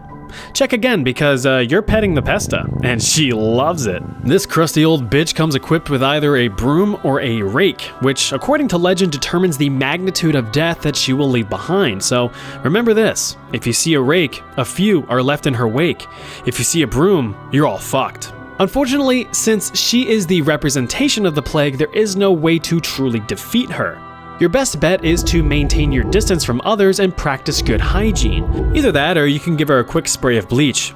Check again, because you're petting the Pesta, and she loves it. This crusty old bitch comes equipped with either a broom or a rake, which according to legend determines the magnitude of death that she will leave behind. So remember this, if you see a rake, a few are left in her wake. If you see a broom, you're all fucked. Unfortunately, since she is the representation of the plague, there is no way to truly defeat her. Your best bet is to maintain your distance from others and practice good hygiene. Either that, or you can give her a quick spray of bleach.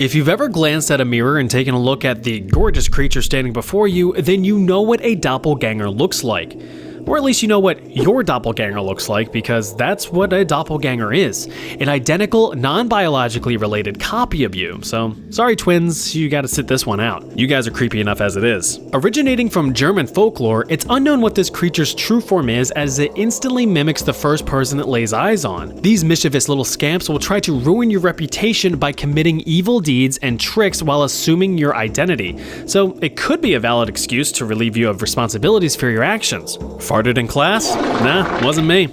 If you've ever glanced at a mirror and taken a look at the gorgeous creature standing before you, then you know what a doppelganger looks like. Or at least you know what your doppelganger looks like, because that's what a doppelganger is. An identical, non-biologically related copy of you. So, sorry twins, you gotta sit this one out. You guys are creepy enough as it is. Originating from German folklore, it's unknown what this creature's true form is, as it instantly mimics the first person it lays eyes on. These mischievous little scamps will try to ruin your reputation by committing evil deeds and tricks while assuming your identity. So, it could be a valid excuse to relieve you of responsibilities for your actions. Farted in class? Nah, wasn't me.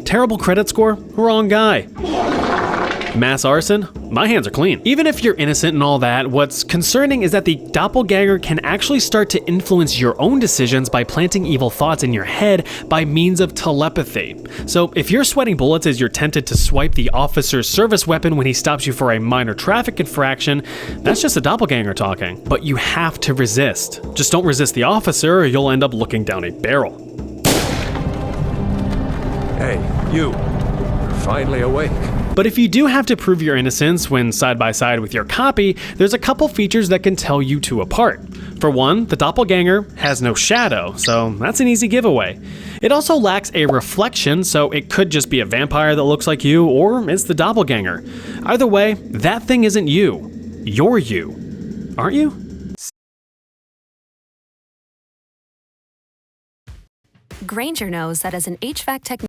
Terrible credit score? Wrong guy. Mass arson? My hands are clean. Even if you're innocent and all that, what's concerning is that the doppelganger can actually start to influence your own decisions by planting evil thoughts in your head by means of telepathy. So if you're sweating bullets as you're tempted to swipe the officer's service weapon when he stops you for a minor traffic infraction, that's just a doppelganger talking. But you have to resist. Just don't resist the officer or you'll end up looking down a barrel. Hey, you're finally awake. But if you do have to prove your innocence when side by side with your copy, there's a couple features that can tell you two apart. For one, the doppelganger has no shadow, so that's an easy giveaway. It also lacks a reflection, so it could just be a vampire that looks like you, or it's the doppelganger. Either way, that thing isn't you. You're you. Aren't you? Grainger knows that as an HVAC technician,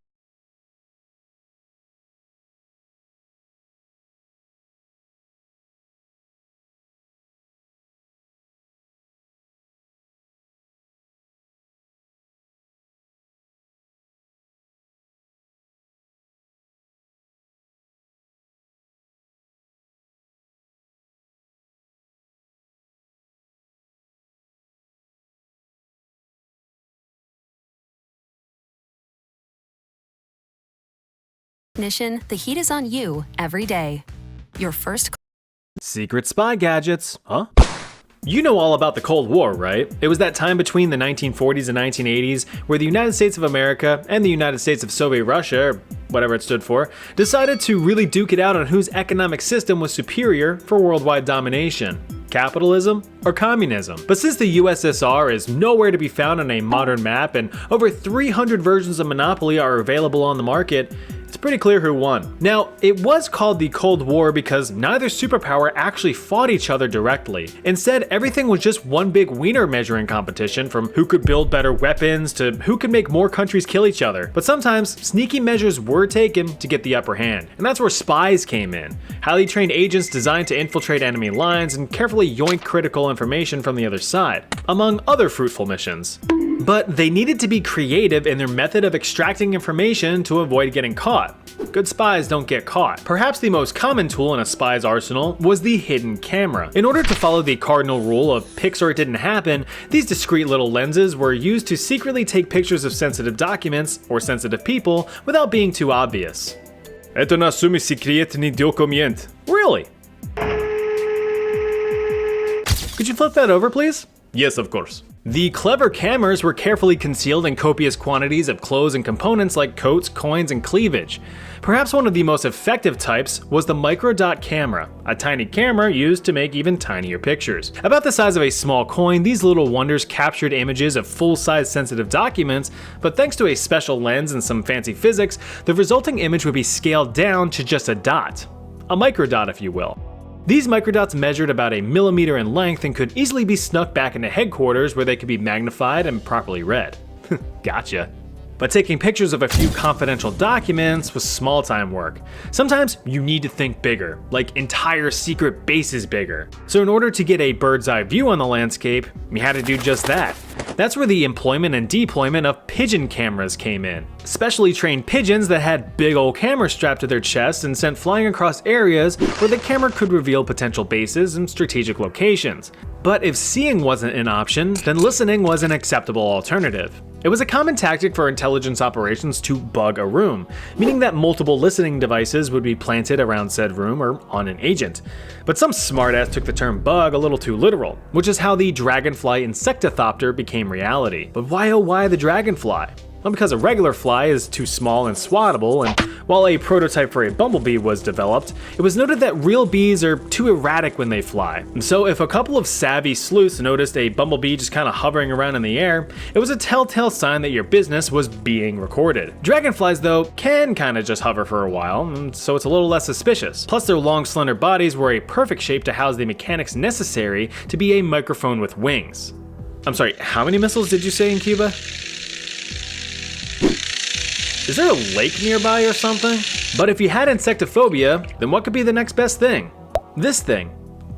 the heat is on you every day. Your first Secret spy gadgets, huh? You know all about the Cold War, right? It was that time between the 1940s and 1980s where the United States of America and the United States of Soviet Russia, or whatever it stood for, decided to really duke it out on whose economic system was superior for worldwide domination. Capitalism or communism? But since the USSR is nowhere to be found on a modern map and over 300 versions of Monopoly are available on the market, it's pretty clear who won. Now, it was called the Cold War because neither superpower actually fought each other directly. Instead, everything was just one big wiener measuring competition, from who could build better weapons to who could make more countries kill each other. But sometimes, sneaky measures were taken to get the upper hand. And that's where spies came in. Highly trained agents designed to infiltrate enemy lines and carefully yoink critical information from the other side, among other fruitful missions. But they needed to be creative in their method of extracting information to avoid getting caught. Good spies don't get caught. Perhaps the most common tool in a spy's arsenal was the hidden camera. In order to follow the cardinal rule of pics or it didn't happen, these discreet little lenses were used to secretly take pictures of sensitive documents or sensitive people without being too obvious. Это на сумме секретный документ. Really? Could you flip that over, please? Yes, of course. The clever cameras were carefully concealed in copious quantities of clothes and components like coats, coins, and cleavage. Perhaps one of the most effective types was the microdot camera, a tiny camera used to make even tinier pictures. About the size of a small coin, these little wonders captured images of full-size sensitive documents, but thanks to a special lens and some fancy physics, the resulting image would be scaled down to just a dot. A microdot, if you will. These microdots measured about a millimeter in length and could easily be snuck back into headquarters where they could be magnified and properly read. Gotcha. But taking pictures of a few confidential documents was small-time work. Sometimes you need to think bigger, like entire secret bases bigger. So in order to get a bird's eye view on the landscape, you had to do just that. That's where the employment and deployment of pigeon cameras came in. Specially trained pigeons that had big old cameras strapped to their chests and sent flying across areas where the camera could reveal potential bases and strategic locations. But if seeing wasn't an option, then listening was an acceptable alternative. It was a common tactic for intelligence operations to bug a room, meaning that multiple listening devices would be planted around said room or on an agent. But some smartass took the term bug a little too literal, which is how the dragonfly insectothopter became reality. But why oh why the dragonfly? Well, because a regular fly is too small and swattable, and while a prototype for a bumblebee was developed, it was noted that real bees are too erratic when they fly. And so if a couple of savvy sleuths noticed a bumblebee just kind of hovering around in the air, it was a telltale sign that your business was being recorded. Dragonflies, though, can kind of just hover for a while, and so it's a little less suspicious. Plus, their long, slender bodies were a perfect shape to house the mechanics necessary to be a microphone with wings. I'm sorry, how many missiles did you say in Cuba? Is there a lake nearby or something? But if you had insectophobia, then what could be the next best thing? This thing.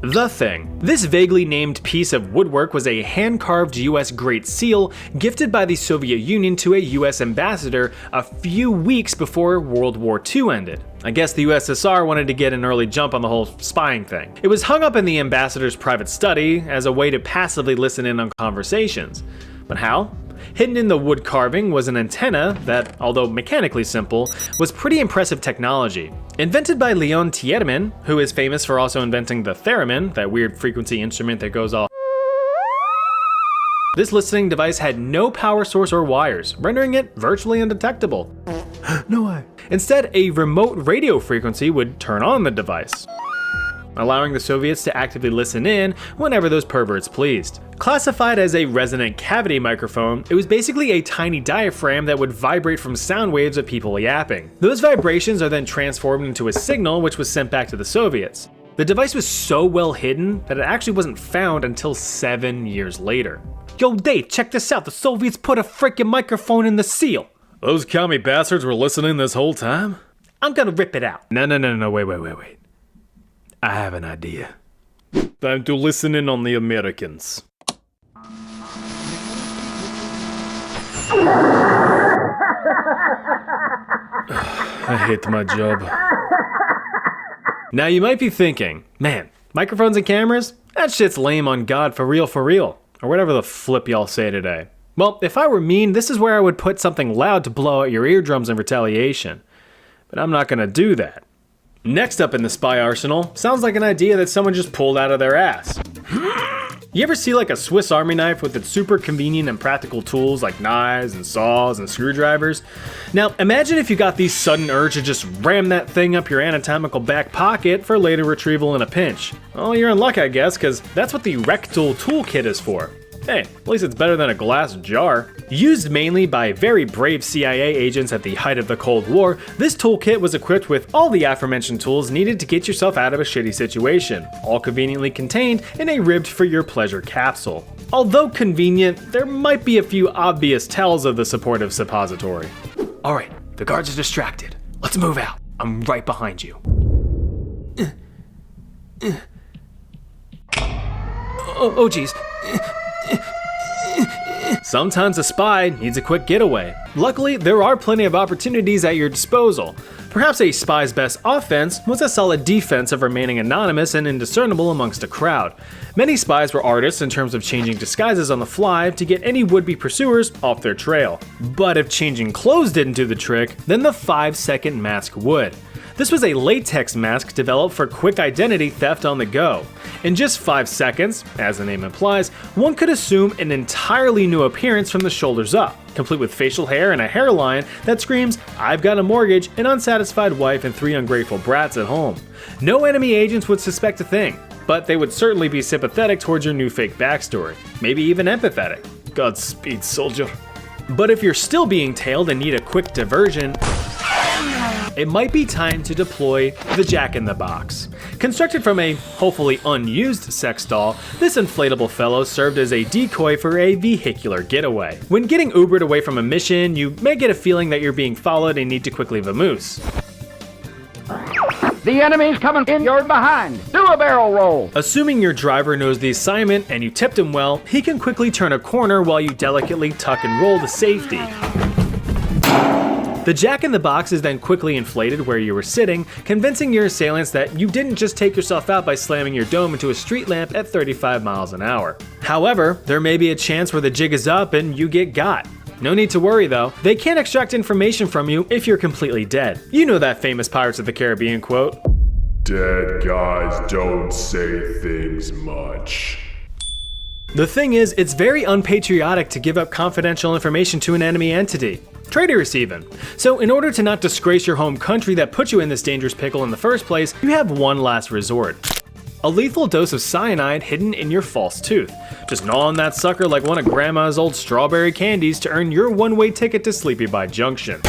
The Thing. This vaguely named piece of woodwork was a hand-carved US Great Seal gifted by the Soviet Union to a US ambassador a few weeks before World War II ended. I guess the USSR wanted to get an early jump on the whole spying thing. It was hung up in the ambassador's private study as a way to passively listen in on conversations. But how? Hidden in the wood carving was an antenna that, although mechanically simple, was pretty impressive technology. Invented by Leon Tiedemann, who is famous for also inventing the theremin, that weird frequency instrument that goes all. This listening device had no power source or wires, rendering it virtually undetectable. No way. Instead, a remote radio frequency would turn on the device, allowing the Soviets to actively listen in whenever those perverts pleased. Classified as a resonant cavity microphone, it was basically a tiny diaphragm that would vibrate from sound waves of people yapping. Those vibrations are then transformed into a signal which was sent back to the Soviets. The device was so well hidden that it actually wasn't found until 7 years later. Yo Dave, check this out, the Soviets put a freaking microphone in the seal. Those commie bastards were listening this whole time? I'm gonna rip it out. No, wait. I have an idea. Time to listen in on the Americans. I hate my job. Now you might be thinking, man, microphones and cameras? That shit's lame on God for real, or whatever the flip y'all say today. Well, if I were mean, this is where I would put something loud to blow out your eardrums in retaliation. But I'm not gonna do that. Next up in the spy arsenal, sounds like an idea that someone just pulled out of their ass. You ever see like a Swiss Army knife with its super convenient and practical tools like knives and saws and screwdrivers? Now imagine if you got the sudden urge to just ram that thing up your anatomical back pocket for later retrieval in a pinch. Well, you're in luck I guess, because that's what the rectal toolkit is for. Hey, at least it's better than a glass jar. Used mainly by very brave CIA agents at the height of the Cold War, this toolkit was equipped with all the aforementioned tools needed to get yourself out of a shitty situation, all conveniently contained in a ribbed for your pleasure capsule. Although convenient, there might be a few obvious tells of the supportive suppository. Alright, the guards are distracted. Let's move out. I'm right behind you. Oh geez. Sometimes a spy needs a quick getaway. Luckily, there are plenty of opportunities at your disposal. Perhaps a spy's best offense was a solid defense of remaining anonymous and indiscernible amongst a crowd. Many spies were artists in terms of changing disguises on the fly to get any would-be pursuers off their trail. But if changing clothes didn't do the trick, then the 5-second mask would. This was a latex mask developed for quick identity theft on the go. In just 5 seconds, as the name implies, one could assume an entirely new appearance from the shoulders up, complete with facial hair and a hairline that screams, "I've got a mortgage, an unsatisfied wife, and 3 ungrateful brats at home." No enemy agents would suspect a thing, but they would certainly be sympathetic towards your new fake backstory, maybe even empathetic. Godspeed, soldier. But if you're still being tailed and need a quick diversion, it might be time to deploy the Jack-in-the-Box. Constructed from a hopefully unused sex doll, this inflatable fellow served as a decoy for a vehicular getaway. When getting Ubered away from a mission, you may get a feeling that you're being followed and need to quickly vamoose. The enemy's coming in your behind. Do a barrel roll. Assuming your driver knows the assignment and you tipped him well, he can quickly turn a corner while you delicately tuck and roll to safety. The Jack-in-the-Box is then quickly inflated where you were sitting, convincing your assailants that you didn't just take yourself out by slamming your dome into a street lamp at 35 miles an hour. However, there may be a chance where the jig is up and you get got. No need to worry though, they can't extract information from you if you're completely dead. You know that famous Pirates of the Caribbean quote. Dead guys don't say things much. The thing is, it's very unpatriotic to give up confidential information to an enemy entity. Traitorous even. So in order to not disgrace your home country that put you in this dangerous pickle in the first place, you have one last resort. A lethal dose of cyanide hidden in your false tooth. Just gnaw on that sucker like one of grandma's old strawberry candies to earn your one-way ticket to Sleepy Bye Junction.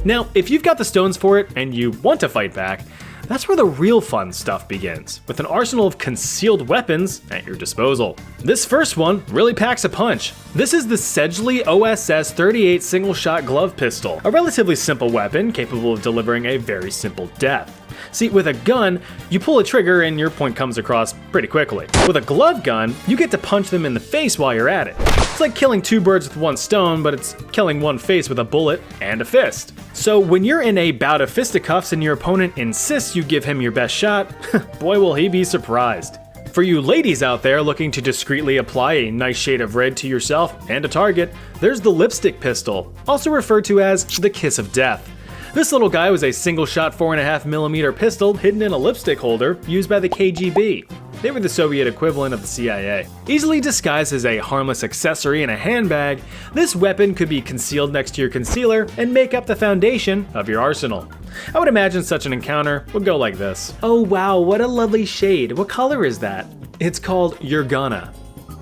Now, if you've got the stones for it and you want to fight back, that's where the real fun stuff begins, with an arsenal of concealed weapons at your disposal. This first one really packs a punch. This is the Sedgley OSS 38 single-shot glove pistol, a relatively simple weapon capable of delivering a very simple death. See, with a gun, you pull a trigger and your point comes across pretty quickly. With a glove gun, you get to punch them in the face while you're at it. It's like killing two birds with one stone, but it's killing one face with a bullet and a fist. So when you're in a bout of fisticuffs and your opponent insists you give him your best shot, boy will he be surprised. For you ladies out there looking to discreetly apply a nice shade of red to yourself and a target, there's the lipstick pistol, also referred to as the Kiss of Death. This little guy was a single-shot 4.5mm pistol hidden in a lipstick holder used by the KGB. They were the Soviet equivalent of the CIA. Easily disguised as a harmless accessory in a handbag, this weapon could be concealed next to your concealer and make up the foundation of your arsenal. I would imagine such an encounter would go like this. Oh wow, what a lovely shade. What color is that? It's called You're Gonna.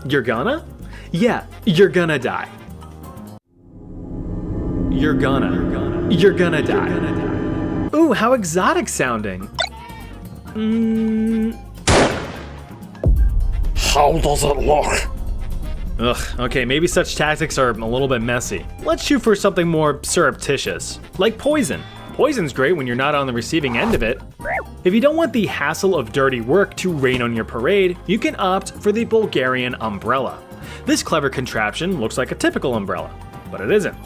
You're gonna? Yeah, you're gonna die. You're gonna die. Ooh, how exotic sounding. How does it look? Ugh, okay, maybe such tactics are a little bit messy. Let's shoot for something more surreptitious, like poison. Poison's great when you're not on the receiving end of it. If you don't want the hassle of dirty work to rain on your parade, you can opt for the Bulgarian umbrella. This clever contraption looks like a typical umbrella, but it isn't.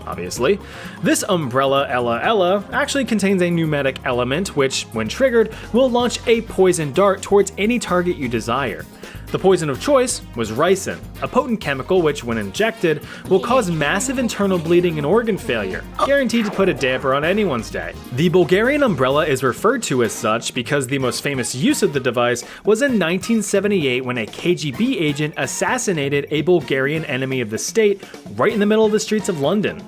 Obviously. This umbrella Ella actually contains a pneumatic element which, when triggered, will launch a poison dart towards any target you desire. The poison of choice was ricin, a potent chemical which, when injected, will cause massive internal bleeding and organ failure, guaranteed to put a damper on anyone's day. The Bulgarian umbrella is referred to as such because the most famous use of the device was in 1978 when a KGB agent assassinated a Bulgarian enemy of the state right in the middle of the streets of London.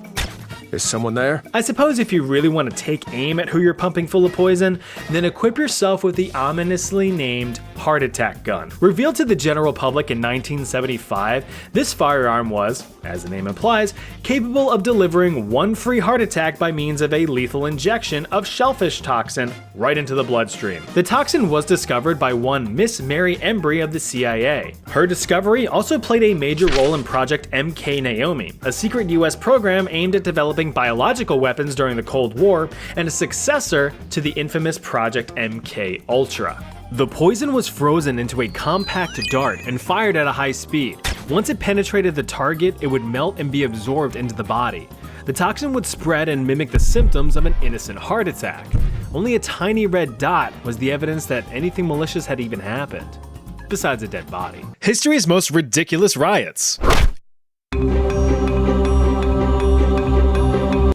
Is someone there? I suppose if you really want to take aim at who you're pumping full of poison, then equip yourself with the ominously named Heart Attack gun. Revealed to the general public in 1975, this firearm was, as the name implies, capable of delivering one free heart attack by means of a lethal injection of shellfish toxin right into the bloodstream. The toxin was discovered by one Miss Mary Embry of the CIA. Her discovery also played a major role in Project MK Naomi, a secret US program aimed at developing biological weapons during the Cold War and a successor to the infamous Project MK Ultra. The poison was frozen into a compact dart and fired at a high speed. Once it penetrated the target, it would melt and be absorbed into the body. The toxin would spread and mimic the symptoms of an innocent heart attack. Only a tiny red dot was the evidence that anything malicious had even happened, besides a dead body. History's most ridiculous riots.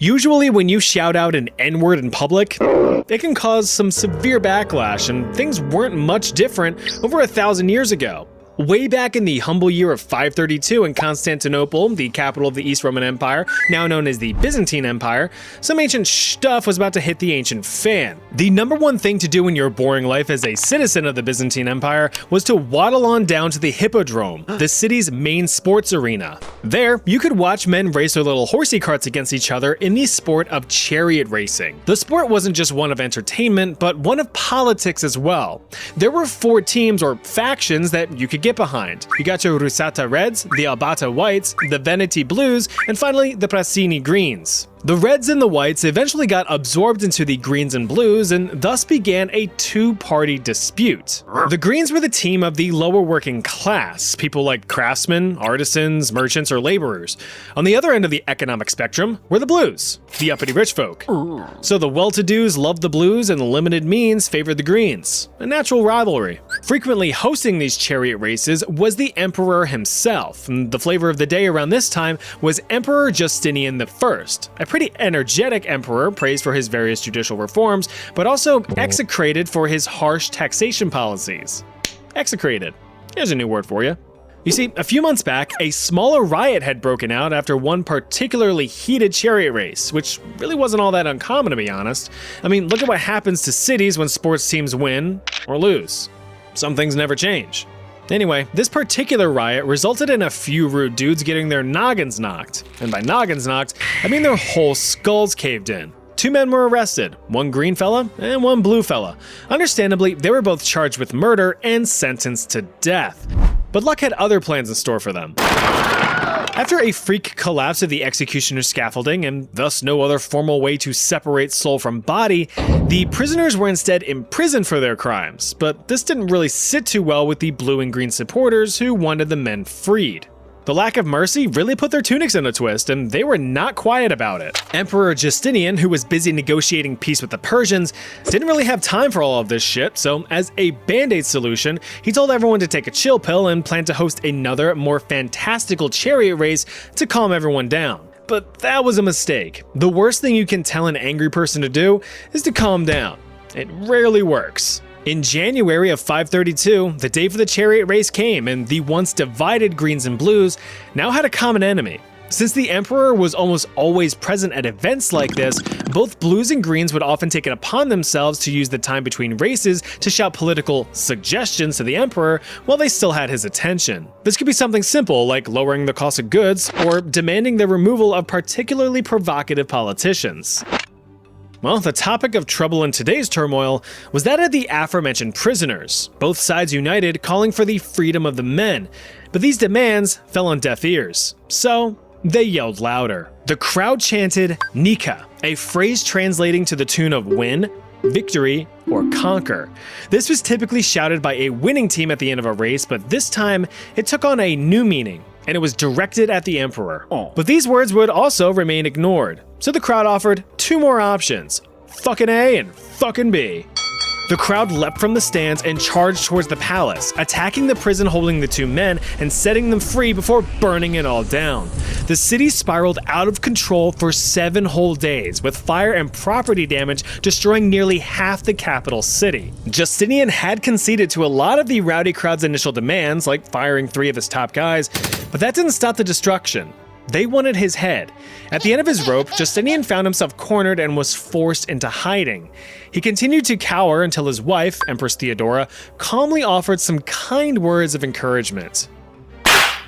Usually when you shout out an N-word in public, it can cause some severe backlash, and things weren't much different over 1,000 years ago. Way back in the humble year of 532 in Constantinople, the capital of the East Roman Empire, now known as the Byzantine Empire, some ancient stuff was about to hit the ancient fan. The number one thing to do in your boring life as a citizen of the Byzantine Empire was to waddle on down to the Hippodrome, the city's main sports arena. There, you could watch men race their little horsey carts against each other in the sport of chariot racing. The sport wasn't just one of entertainment, but one of politics as well. There were 4 teams or factions that you could get behind. You got your Rusata Reds, the Albata Whites, the Veneti Blues, and finally the Prasini Greens. The Reds and the Whites eventually got absorbed into the Greens and Blues and thus began a 2-party dispute. The Greens were the team of the lower working class, people like craftsmen, artisans, merchants, or laborers. On the other end of the economic spectrum were the Blues, the uppity rich folk. So the well-to-dos loved the Blues and the limited means favored the Greens, a natural rivalry. Frequently hosting these chariot races was the Emperor himself, and the flavor of the day around this time was Emperor Justinian I, a pretty energetic emperor praised for his various judicial reforms, but also execrated for his harsh taxation policies. Execrated. Here's a new word for you. You see, a few months back, a smaller riot had broken out after one particularly heated chariot race, which really wasn't all that uncommon, to be honest. I mean, look at what happens to cities when sports teams win or lose. Some things never change. Anyway, this particular riot resulted in a few rude dudes getting their noggins knocked. And by noggins knocked, I mean their whole skulls caved in. 2 men were arrested, 1 green fella and 1 blue fella. Understandably, they were both charged with murder and sentenced to death. But luck had other plans in store for them. After a freak collapse of the executioner's scaffolding, and thus no other formal way to separate soul from body, the prisoners were instead imprisoned for their crimes, but this didn't really sit too well with the blue and green supporters who wanted the men freed. The lack of mercy really put their tunics in a twist, and they were not quiet about it. Emperor Justinian, who was busy negotiating peace with the Persians, didn't really have time for all of this shit, so as a band-aid solution, he told everyone to take a chill pill and planned to host another, more fantastical chariot race to calm everyone down. But that was a mistake. The worst thing you can tell an angry person to do is to calm down. It rarely works. In January of 532, the day for the chariot race came, and the once divided Greens and Blues now had a common enemy. Since the Emperor was almost always present at events like this, both Blues and Greens would often take it upon themselves to use the time between races to shout political suggestions to the Emperor while they still had his attention. This could be something simple like lowering the cost of goods or demanding the removal of particularly provocative politicians. Well, the topic of trouble in today's turmoil was that of the aforementioned prisoners, both sides united calling for the freedom of the men. But these demands fell on deaf ears, so they yelled louder. The crowd chanted Nika, a phrase translating to the tune of win, victory, or conquer. This was typically shouted by a winning team at the end of a race, but this time it took on a new meaning, and it was directed at the Emperor. But these words would also remain ignored, so the crowd offered 2 more options, fucking A and fucking B. The crowd leapt from the stands and charged towards the palace, attacking the prison holding the 2 men and setting them free before burning it all down. The city spiraled out of control for 7 whole days, with fire and property damage destroying nearly half the capital city. Justinian had conceded to a lot of the rowdy crowd's initial demands, like firing 3 of his top guys, but that didn't stop the destruction. They wanted his head. At the end of his rope, Justinian found himself cornered and was forced into hiding. He continued to cower until his wife, Empress Theodora, calmly offered some kind words of encouragement.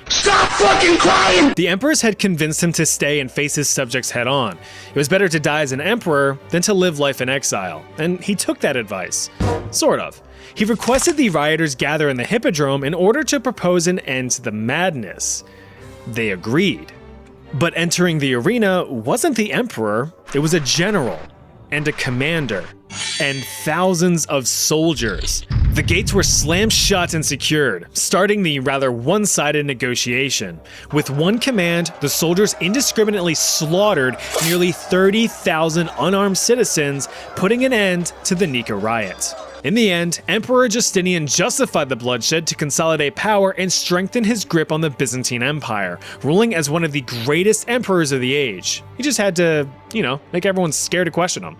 Stop fucking crying! The Empress had convinced him to stay and face his subjects head on. It was better to die as an emperor than to live life in exile, and he took that advice. Sort of. He requested the rioters gather in the Hippodrome in order to propose an end to the madness. They agreed. But entering the arena wasn't the emperor, it was a general and a commander and thousands of soldiers. The gates were slammed shut and secured, starting the rather one-sided negotiation. With one command, the soldiers indiscriminately slaughtered nearly 30,000 unarmed citizens, putting an end to the Nika riot. In the end, Emperor Justinian justified the bloodshed to consolidate power and strengthen his grip on the Byzantine Empire, ruling as one of the greatest emperors of the age. He just had to, make everyone scared to question him.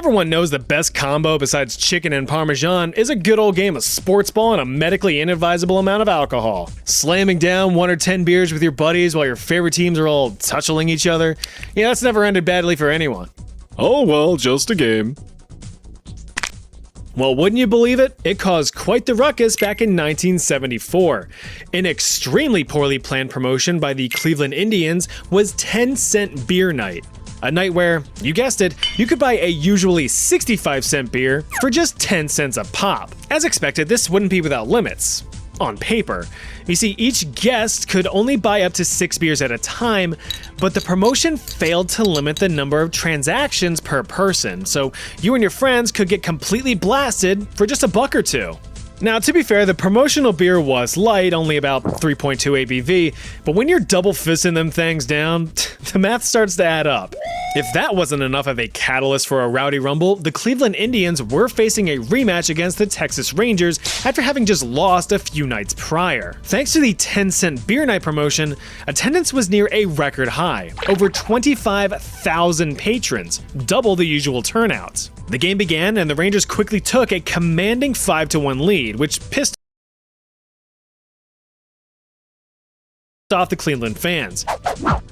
Everyone knows the best combo besides chicken and parmesan is a good old game of sports ball and a medically inadvisable amount of alcohol. Slamming down 1 or 10 beers with your buddies while your favorite teams are all touching each other, yeah, that's never ended badly for anyone. Oh well, just a game. Well, wouldn't you believe it? It caused quite the ruckus back in 1974. An extremely poorly planned promotion by the Cleveland Indians was 10-cent beer night. A night where, you guessed it, you could buy a usually 65-cent beer for just 10 cents a pop. As expected, this wouldn't be without limits. On paper. You see, each guest could only buy up to 6 beers at a time, but the promotion failed to limit the number of transactions per person, so you and your friends could get completely blasted for just $1 or $2. Now, to be fair, the promotional beer was light, only about 3.2 ABV, but when you're double fisting them things down, the math starts to add up. If that wasn't enough of a catalyst for a rowdy rumble, the Cleveland Indians were facing a rematch against the Texas Rangers after having just lost a few nights prior. Thanks to the 10-cent beer night promotion, attendance was near a record high, over 25,000 patrons, double the usual turnout. The game began and the Rangers quickly took a commanding 5-1 lead, which pissed off the Cleveland fans.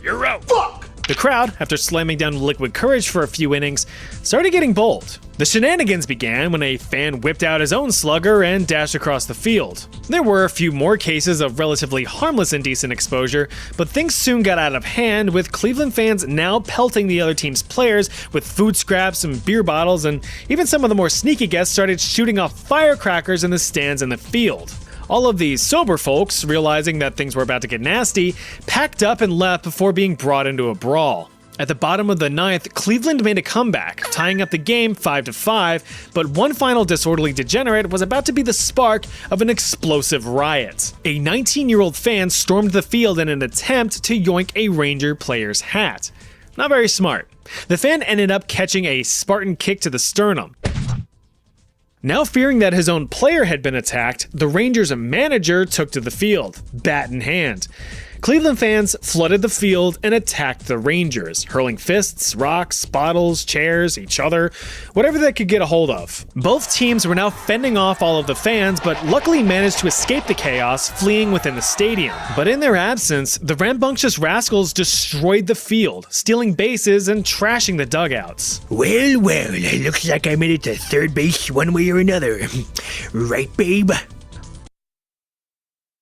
You're out! Fuck! The crowd, after slamming down liquid courage for a few innings, started getting bold. The shenanigans began when a fan whipped out his own slugger and dashed across the field. There were a few more cases of relatively harmless indecent exposure, but things soon got out of hand, with Cleveland fans now pelting the other team's players with food scraps and beer bottles, and even some of the more sneaky guests started shooting off firecrackers in the stands and the field. All of these sober folks, realizing that things were about to get nasty, packed up and left before being brought into a brawl. At the bottom of the ninth, Cleveland made a comeback, tying up the game 5-5, but one final disorderly degenerate was about to be the spark of an explosive riot. A 19-year-old fan stormed the field in an attempt to yoink a Ranger player's hat. Not very smart. The fan ended up catching a Spartan kick to the sternum. Now fearing that his own player had been attacked, the Rangers' manager took to the field, bat in hand. Cleveland fans flooded the field and attacked the Rangers, hurling fists, rocks, bottles, chairs, each other, whatever they could get a hold of. Both teams were now fending off all of the fans, but luckily managed to escape the chaos, fleeing within the stadium. But in their absence, the rambunctious rascals destroyed the field, stealing bases and trashing the dugouts. Well, it looks like I made it to third base one way or another. Right, babe?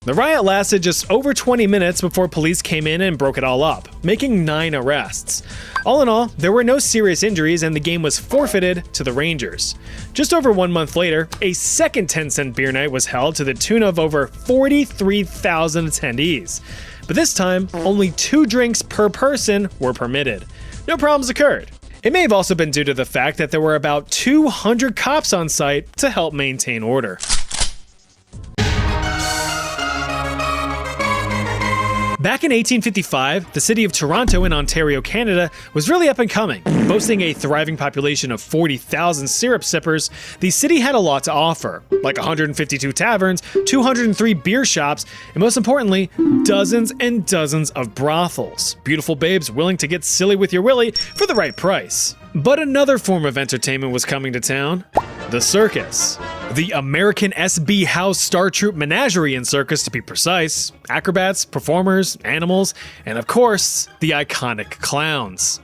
The riot lasted just over 20 minutes before police came in and broke it all up, making 9 arrests. All in all, there were no serious injuries and the game was forfeited to the Rangers. Just over 1 month later, a second 10-cent beer night was held to the tune of over 43,000 attendees. But this time, only 2 drinks per person were permitted. No problems occurred. It may have also been due to the fact that there were about 200 cops on site to help maintain order. Back in 1855, the city of Toronto in Ontario, Canada, was really up and coming. Boasting a thriving population of 40,000 syrup sippers, the city had a lot to offer, like 152 taverns, 203 beer shops, and most importantly, dozens and dozens of brothels. Beautiful babes willing to get silly with your willy for the right price. But another form of entertainment was coming to town: the circus. The American SB House Star Troop Menagerie and Circus, to be precise. Acrobats, performers, animals, and of course, the iconic clowns.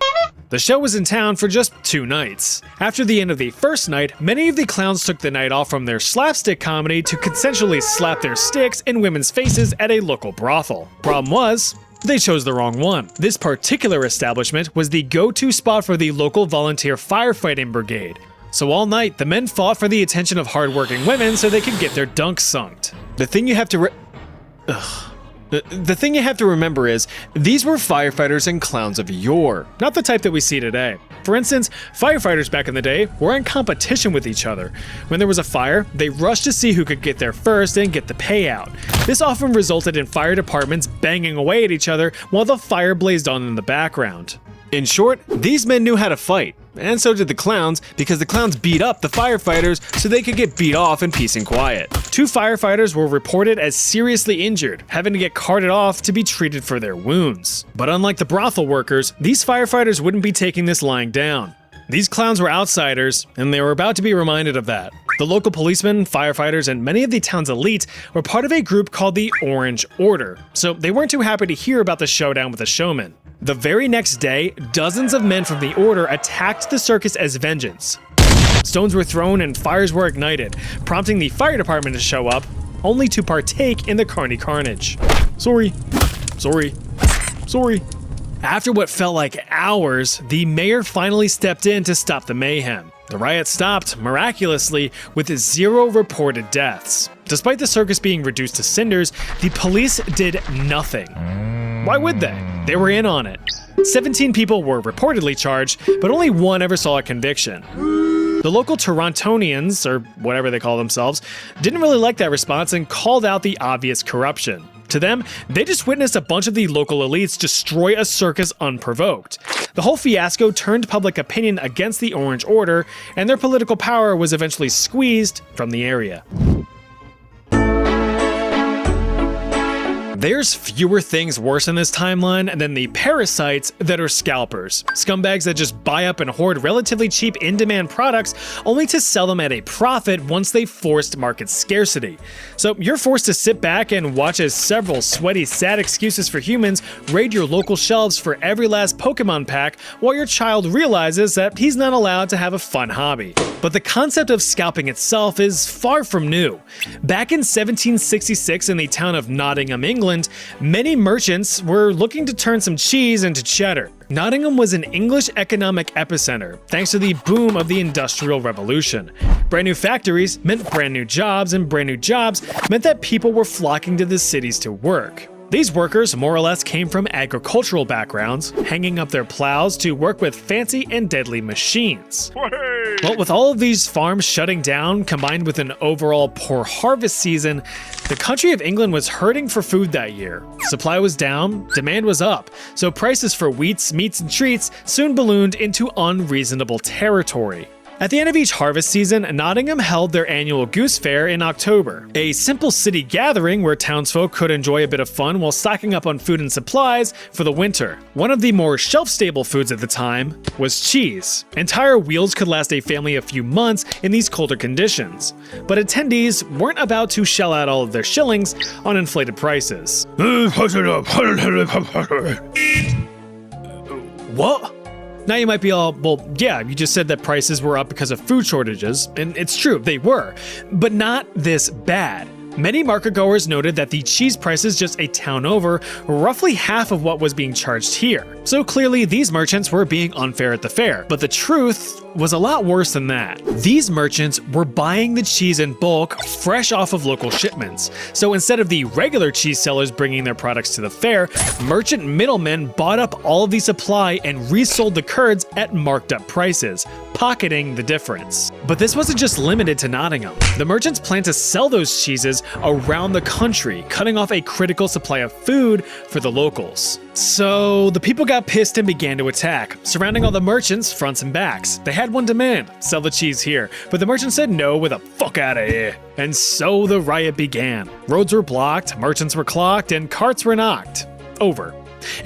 The show was in town for just 2 nights. After the end of the first night, many of the clowns took the night off from their slapstick comedy to consensually slap their sticks in women's faces at a local brothel. Problem was, they chose the wrong one. This particular establishment was the go-to spot for the local volunteer firefighting brigade. So all night, the men fought for the attention of hardworking women so they could get their dunks sunked. The thing you have to remember is, these were firefighters and clowns of yore, not the type that we see today. For instance, firefighters back in the day were in competition with each other. When there was a fire, they rushed to see who could get there first and get the payout. This often resulted in fire departments banging away at each other while the fire blazed on in the background. In short, these men knew how to fight, and so did the clowns, because the clowns beat up the firefighters so they could get beat off in peace and quiet. 2 firefighters were reported as seriously injured, having to get carted off to be treated for their wounds. But unlike the brothel workers, these firefighters wouldn't be taking this lying down. These clowns were outsiders, and they were about to be reminded of that. The local policemen, firefighters, and many of the town's elite were part of a group called the Orange Order, so they weren't too happy to hear about the showdown with the showman. The very next day, dozens of men from the Order attacked the circus as vengeance. Stones were thrown and fires were ignited, prompting the fire department to show up, only to partake in the carnage. Sorry. After what felt like hours, the mayor finally stepped in to stop the mayhem. The riot stopped, miraculously, with 0 reported deaths. Despite the circus being reduced to cinders, the police did nothing. Why would they? They were in on it. 17 people were reportedly charged, but only 1 ever saw a conviction. The local Torontonians, or whatever they call themselves, didn't really like that response and called out the obvious corruption. To them, they just witnessed a bunch of the local elites destroy a circus unprovoked. The whole fiasco turned public opinion against the Orange Order, and their political power was eventually squeezed from the area. There's fewer things worse in this timeline than the parasites that are scalpers. Scumbags that just buy up and hoard relatively cheap in-demand products only to sell them at a profit once they forced market scarcity. So you're forced to sit back and watch as several sweaty, sad excuses for humans raid your local shelves for every last Pokemon pack while your child realizes that he's not allowed to have a fun hobby. But the concept of scalping itself is far from new. Back in 1766 in the town of Nottingham, England, many merchants were looking to turn some cheese into cheddar. Nottingham was an English economic epicenter thanks to the boom of the Industrial Revolution. Brand new factories meant brand new jobs, and brand new jobs meant that people were flocking to the cities to work. These workers more or less came from agricultural backgrounds, hanging up their plows to work with fancy and deadly machines. Well, with all of these farms shutting down, combined with an overall poor harvest season, the country of England was hurting for food that year. Supply was down, demand was up, so prices for wheats, meats, and treats soon ballooned into unreasonable territory. At the end of each harvest season, Nottingham held their annual Goose Fair in October, a simple city gathering where townsfolk could enjoy a bit of fun while stocking up on food and supplies for the winter. One of the more shelf-stable foods at the time was cheese. Entire wheels could last a family a few months in these colder conditions, but attendees weren't about to shell out all of their shillings on inflated prices. What? Now you might be all, well, yeah, you just said that prices were up because of food shortages, and it's true, they were, but not this bad. Many marketgoers noted that the cheese prices just a town over were roughly half of what was being charged here. So clearly these merchants were being unfair at the fair, but the truth was a lot worse than that. These merchants were buying the cheese in bulk, fresh off of local shipments. So instead of the regular cheese sellers bringing their products to the fair, merchant middlemen bought up all of the supply and resold the curds at marked up prices, pocketing the difference. But this wasn't just limited to Nottingham. The merchants planned to sell those cheeses around the country, cutting off a critical supply of food for the locals. So the people got pissed and began to attack, surrounding all the merchants fronts and backs. They had one demand: sell the cheese here, but the merchants said no with a fuck out of here. And so the riot began. Roads were blocked, merchants were clocked, and carts were knocked over.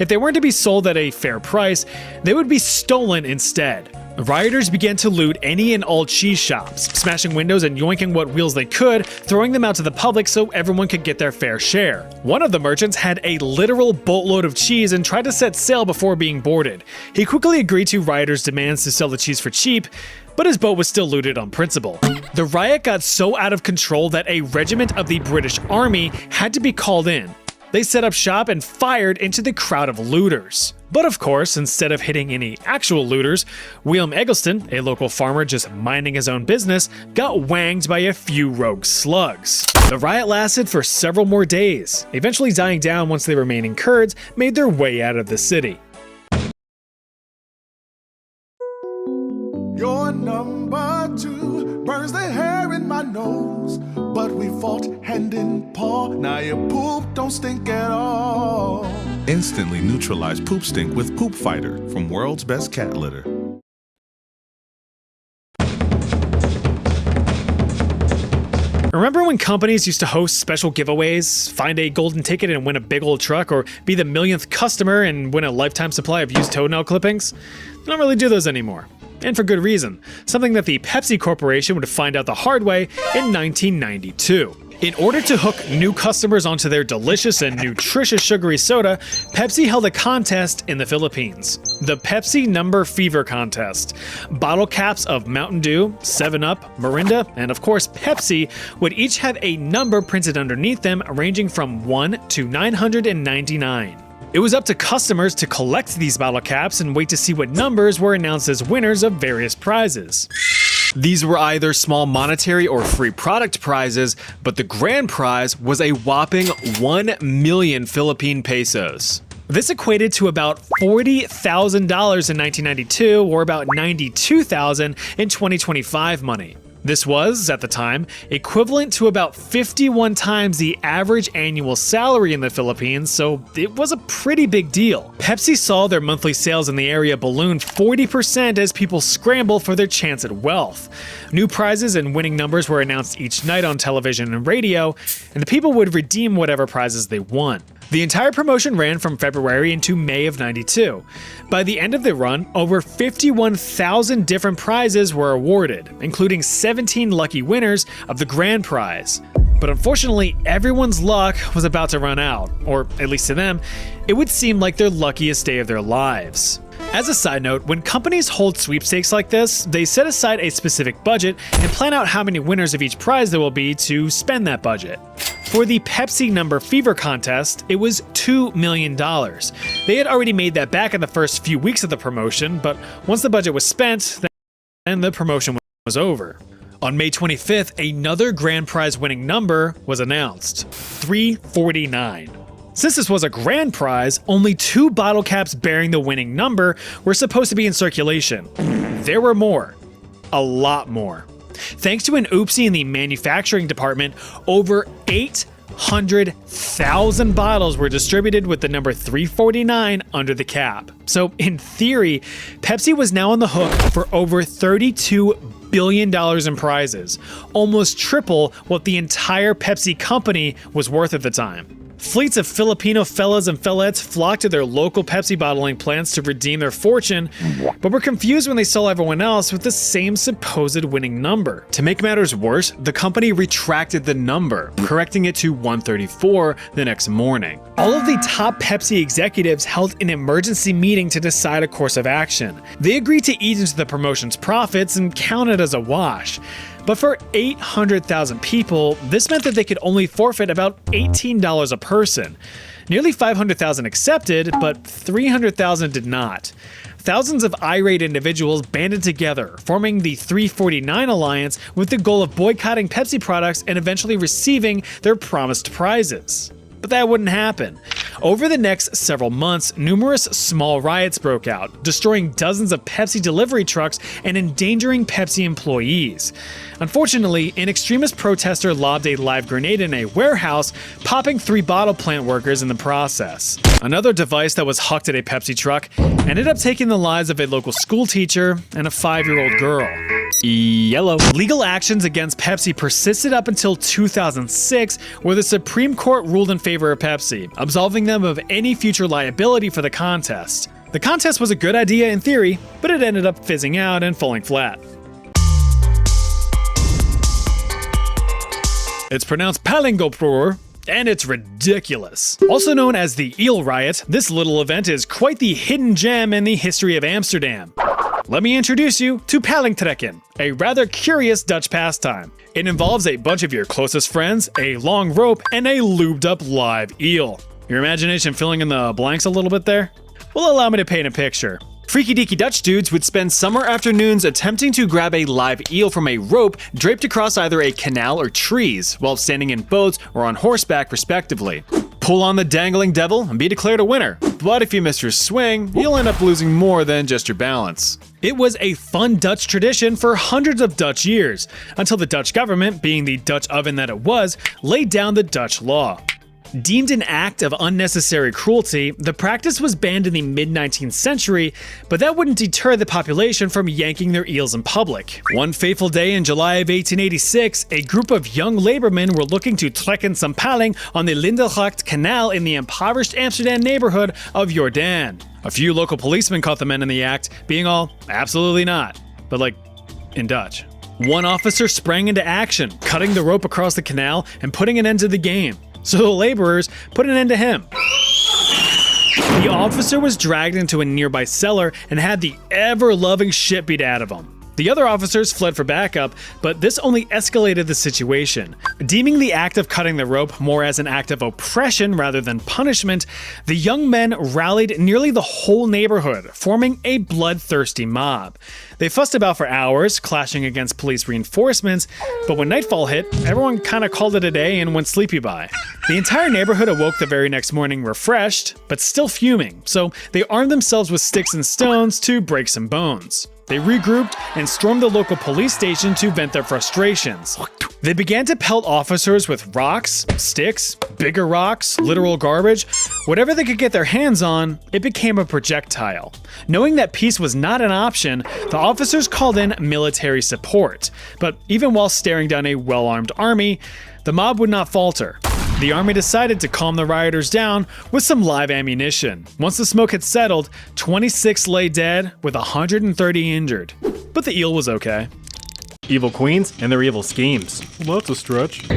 If they weren't to be sold at a fair price, they would be stolen instead. Rioters began to loot any and all cheese shops, smashing windows and yoinking what wheels they could, throwing them out to the public so everyone could get their fair share. One of the merchants had a literal boatload of cheese and tried to set sail before being boarded. He quickly agreed to rioters' demands to sell the cheese for cheap, but his boat was still looted on principle. The riot got so out of control that a regiment of the British Army had to be called in. They set up shop and fired into the crowd of looters. But of course, instead of hitting any actual looters, William Eggleston, a local farmer just minding his own business, got wanged by a few rogue slugs. The riot lasted for several more days, eventually dying down once the remaining Kurds made their way out of the city. Your number 2 burns the hair in my nose, but we fought hand in paw. Now your poop don't stink at all. Instantly neutralize poop stink with Poop Fighter from World's Best Cat Litter. Remember when companies used to host special giveaways, find a golden ticket and win a big old truck, or be the millionth customer and win a lifetime supply of used toenail clippings? They don't really do those anymore. and for good reason, something that the Pepsi Corporation would find out the hard way in 1992. In order to hook new customers onto their delicious and nutritious sugary soda, Pepsi held a contest in the Philippines. The Pepsi Number Fever Contest. Bottle caps of Mountain Dew, 7-Up, Mirinda, and of course Pepsi would each have a number printed underneath them ranging from 1 to 999. It was up to customers to collect these bottle caps and wait to see what numbers were announced as winners of various prizes. These were either small monetary or free product prizes, but the grand prize was a whopping 1 million Philippine pesos. This equated to about $40,000 in 1992 or about $92,000 in 2025 money. This was, at the time, equivalent to about 51 times the average annual salary in the Philippines, so it was a pretty big deal. Pepsi saw their monthly sales in the area balloon 40% as people scramble for their chance at wealth. New prizes and winning numbers were announced each night on television and radio, and the people would redeem whatever prizes they won. The entire promotion ran from February into May of '92. By the end of the run, over 51,000 different prizes were awarded, including 17 lucky winners of the grand prize. But unfortunately, everyone's luck was about to run out, or at least to them, it would seem like their luckiest day of their lives. As a side note, when companies hold sweepstakes like this, they set aside a specific budget and plan out how many winners of each prize there will be to spend that budget. For the Pepsi Number Fever Contest, it was $2 million. They had already made that back in the first few weeks of the promotion, but once the budget was spent, then the promotion was over. On May 25th, another grand prize winning number was announced, 349. Since this was a grand prize, only 2 bottle caps bearing the winning number were supposed to be in circulation. There were more. A lot more. Thanks to an oopsie in the manufacturing department, over 800,000 bottles were distributed with the number 349 under the cap. So in theory, Pepsi was now on the hook for over $32 billion in prizes, almost triple what the entire Pepsi company was worth at the time. Fleets of Filipino fellas and fellettes flocked to their local Pepsi bottling plants to redeem their fortune, but were confused when they saw everyone else with the same supposed winning number. To make matters worse, the company retracted the number, correcting it to 134 the next morning. All of the top Pepsi executives held an emergency meeting to decide a course of action. They agreed to eat into the promotion's profits and count it as a wash. But for 800,000 people, this meant that they could only forfeit about $18 a person. Nearly 500,000 accepted, but 300,000 did not. Thousands of irate individuals banded together, forming the 349 Alliance with the goal of boycotting Pepsi products and eventually receiving their promised prizes. But that wouldn't happen. Over the next several months, numerous small riots broke out, destroying dozens of Pepsi delivery trucks and endangering Pepsi employees. Unfortunately, an extremist protester lobbed a live grenade in a warehouse, popping 3 bottle plant workers in the process. Another device that was hucked at a Pepsi truck ended up taking the lives of a local school teacher and a 5-year-old girl. Yellow. Legal actions against Pepsi persisted up until 2006, where the Supreme Court ruled in favor of Pepsi, absolving them of any future liability for the contest. The contest was a good idea in theory, but it ended up fizzing out and falling flat. It's pronounced Palingopur, and it's ridiculous. Also known as the Eel Riot, this little event is quite the hidden gem in the history of Amsterdam. Let me introduce you to Palingtrekken, a rather curious Dutch pastime. It involves a bunch of your closest friends, a long rope, and a lubed up live eel. Your imagination filling in the blanks a little bit there? Well, allow me to paint a picture. Freaky deaky Dutch dudes would spend summer afternoons attempting to grab a live eel from a rope draped across either a canal or trees, while standing in boats or on horseback respectively. Pull on the dangling devil and be declared a winner. But if you miss your swing, you'll end up losing more than just your balance. It was a fun Dutch tradition for hundreds of Dutch years, until the Dutch government, being the Dutch oven that it was, laid down the Dutch law. Deemed an act of unnecessary cruelty, the practice was banned in the mid-19th century, but that wouldn't deter the population from yanking their eels in public. One fateful day in July of 1886, a group of young labormen were looking to trekken some paling on the Lindelgracht Canal in the impoverished Amsterdam neighborhood of Jordaan. A few local policemen caught the men in the act, being all, absolutely not. but like in Dutch. One officer sprang into action, cutting the rope across the canal and putting an end to the game. So the laborers put an end to him. The officer was dragged into a nearby cellar and had the ever-loving shit beat out of him. The other officers fled for backup, but this only escalated the situation. Deeming the act of cutting the rope more as an act of oppression rather than punishment, the young men rallied nearly the whole neighborhood, forming a bloodthirsty mob. They fussed about for hours, clashing against police reinforcements, but when nightfall hit, everyone kind of called it a day and went sleepy by. The entire neighborhood awoke the very next morning refreshed, but still fuming, so they armed themselves with sticks and stones to break some bones. They regrouped and stormed the local police station to vent their frustrations. They began to pelt officers with rocks, sticks, bigger rocks, literal garbage. Whatever they could get their hands on, it became a projectile. Knowing that peace was not an option, the officers called in military support. But even while staring down a well-armed army, the mob would not falter. The army decided to calm the rioters down with some live ammunition. Once the smoke had settled, 26 lay dead with 130 injured. But the eel was okay. Evil queens and their evil schemes. Well, that's a stretch.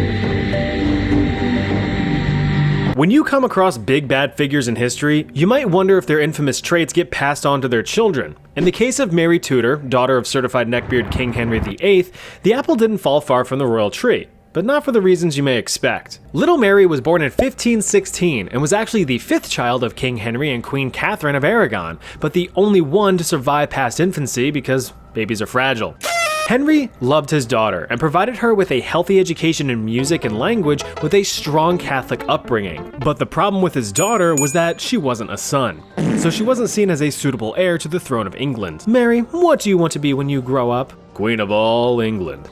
When you come across big bad figures in history, you might wonder if their infamous traits get passed on to their children. In the case of Mary Tudor, daughter of certified neckbeard King Henry VIII, the apple didn't fall far from the royal tree. But not for the reasons you may expect. Little Mary was born in 1516 and was actually the 5th child of King Henry and Queen Catherine of Aragon, but the only one to survive past infancy because babies are fragile. Henry loved his daughter and provided her with a healthy education in music and language with a strong Catholic upbringing. But the problem with his daughter was that she wasn't a son, so she wasn't seen as a suitable heir to the throne of England. Mary, what do you want to be when you grow up? Queen of all England.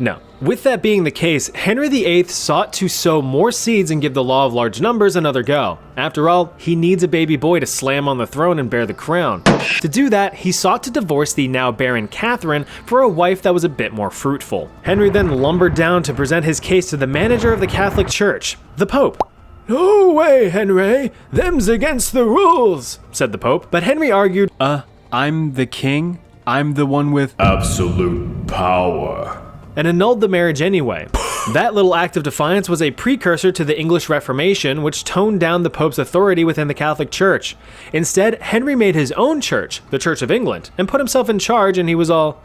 No. With that being the case, Henry VIII sought to sow more seeds and give the law of large numbers another go. After all, he needs a baby boy to slam on the throne and bear the crown. To do that, he sought to divorce the now barren Catherine for a wife that was a bit more fruitful. Henry then lumbered down to present his case to the manager of the Catholic Church, the Pope. "No way, Henry, them's against the rules," said the Pope. But Henry argued, I'm the king. I'm the one with absolute power. And annulled the marriage anyway. That little act of defiance was a precursor to the English Reformation, which toned down the Pope's authority within the Catholic Church. Instead, Henry made his own church, the Church of England, and put himself in charge, and he was all,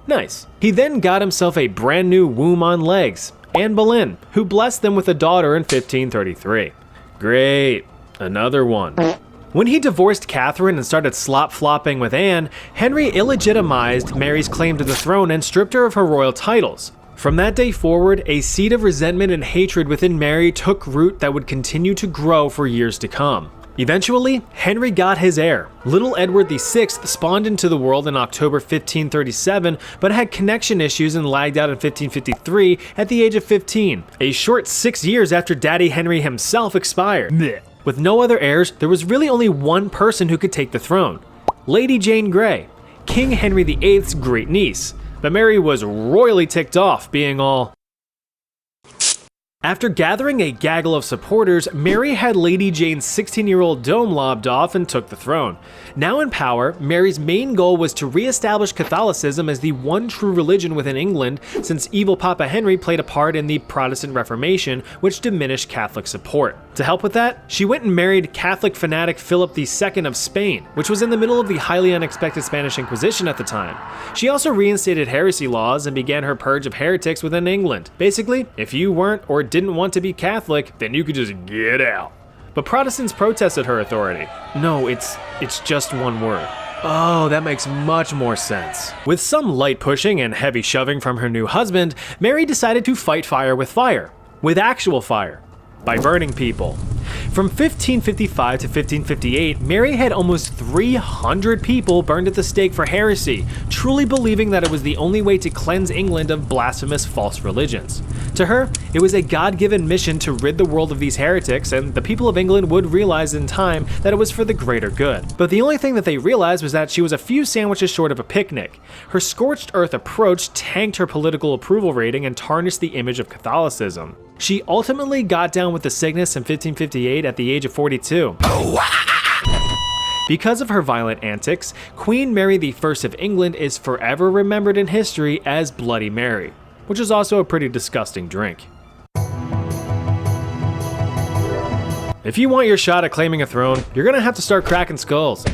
nice. He then got himself a brand new womb on legs, Anne Boleyn, who blessed them with a daughter in 1533. Great, another one. When he divorced Catherine and started slop-flopping with Anne, Henry illegitimized Mary's claim to the throne and stripped her of her royal titles. From that day forward, a seed of resentment and hatred within Mary took root that would continue to grow for years to come. Eventually, Henry got his heir. Little Edward VI spawned into the world in October 1537, but had connection issues and lagged out in 1553 at the age of 15, a short 6 years after Daddy Henry himself expired. Blech. With no other heirs, there was really only one person who could take the throne, Lady Jane Grey, King Henry VIII's great niece. But Mary was royally ticked off, being all... After gathering a gaggle of supporters, Mary had Lady Jane's 16-year-old dome lobbed off and took the throne. Now in power, Mary's main goal was to re-establish Catholicism as the one true religion within England, since evil Papa Henry played a part in the Protestant Reformation, which diminished Catholic support. To help with that, she went and married Catholic fanatic Philip II of Spain, which was in the middle of the highly unexpected Spanish Inquisition at the time. She also reinstated heresy laws and began her purge of heretics within England. Basically, if you weren't or didn't want to be Catholic, then you could just get out. But Protestants protested her authority. No, it's just one word. Oh, that makes much more sense. With some light pushing and heavy shoving from her new husband, Mary decided to fight fire, with actual fire, by burning people. From 1555 to 1558, Mary had almost 300 people burned at the stake for heresy, truly believing that it was the only way to cleanse England of blasphemous false religions. To her, it was a God-given mission to rid the world of these heretics, and the people of England would realize in time that it was for the greater good. But the only thing that they realized was that she was a few sandwiches short of a picnic. Her scorched earth approach tanked her political approval rating and tarnished the image of Catholicism. She ultimately got down with the sickness in 1558 at the age of 42. Because of her violent antics, Queen Mary I of England is forever remembered in history as Bloody Mary, which is also a pretty disgusting drink. If you want your shot at claiming a throne, you're gonna have to start cracking skulls.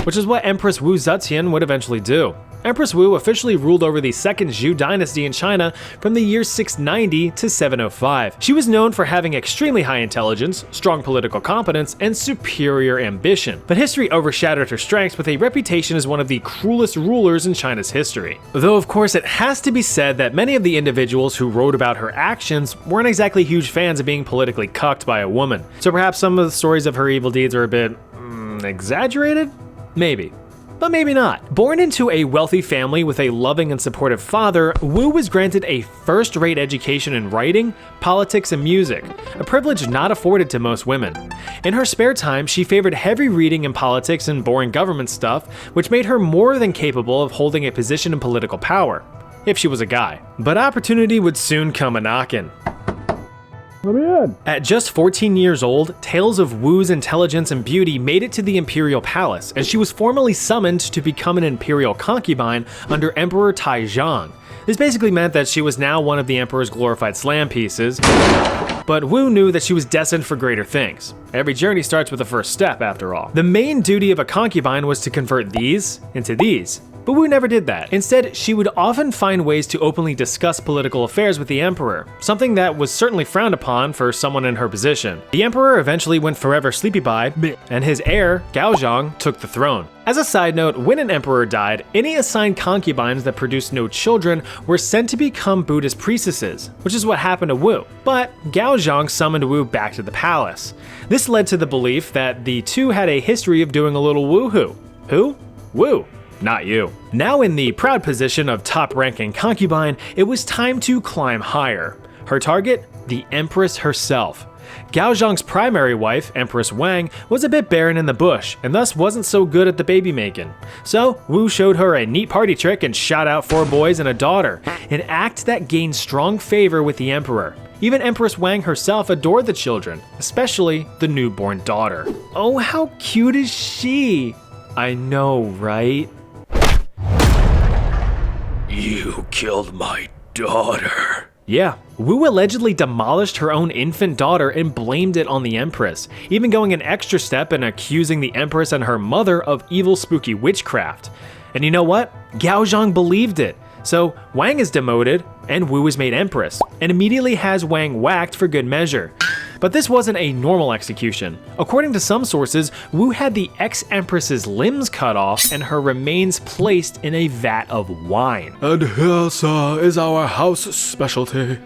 Which is what Empress Wu Zetian would eventually do. Empress Wu officially ruled over the Second Zhou dynasty in China from the year 690 to 705. She was known for having extremely high intelligence, strong political competence, and superior ambition. But history overshadowed her strengths with a reputation as one of the cruelest rulers in China's history. Though of course it has to be said that many of the individuals who wrote about her actions weren't exactly huge fans of being politically cucked by a woman. So perhaps some of the stories of her evil deeds are a bit exaggerated? Maybe. But maybe not. Born into a wealthy family with a loving and supportive father, Wu was granted a first-rate education in writing, politics, and music, a privilege not afforded to most women. In her spare time, she favored heavy reading in politics and boring government stuff, which made her more than capable of holding a position in political power, if she was a guy. But opportunity would soon come a-knockin'. At just 14 years old, tales of Wu's intelligence and beauty made it to the imperial palace, and she was formally summoned to become an imperial concubine under Emperor Taizong. This basically meant that she was now one of the emperor's glorified slam pieces, but Wu knew that she was destined for greater things. Every journey starts with the first step, after all. The main duty of a concubine was to convert these into these. But Wu never did that. Instead, she would often find ways to openly discuss political affairs with the emperor, something that was certainly frowned upon for someone in her position. The emperor eventually went forever sleepy-bye, and his heir, Gaozhong, took the throne. As a side note, when an emperor died, any assigned concubines that produced no children were sent to become Buddhist priestesses, which is what happened to Wu. But Gaozhong summoned Wu back to the palace. This led to the belief that the two had a history of doing a little woohoo. Who? Wu. Not you. Now in the proud position of top-ranking concubine, it was time to climb higher. Her target? The Empress herself. Gaozhong's primary wife, Empress Wang, was a bit barren in the bush, and thus wasn't so good at the baby making. So Wu showed her a neat party trick and shot out 4 boys and a daughter, an act that gained strong favor with the emperor. Even Empress Wang herself adored the children, especially the newborn daughter. Oh, how cute is she? I know, right? You killed my daughter. Yeah, Wu allegedly demolished her own infant daughter and blamed it on the Empress, even going an extra step and accusing the Empress and her mother of evil spooky witchcraft. And you know what? Gaozhong believed it. So Wang is demoted, and Wu is made Empress, and immediately has Wang whacked for good measure. But this wasn't a normal execution. According to some sources, Wu had the ex-Empress's limbs cut off and her remains placed in a vat of wine. And here, sir, is our house specialty.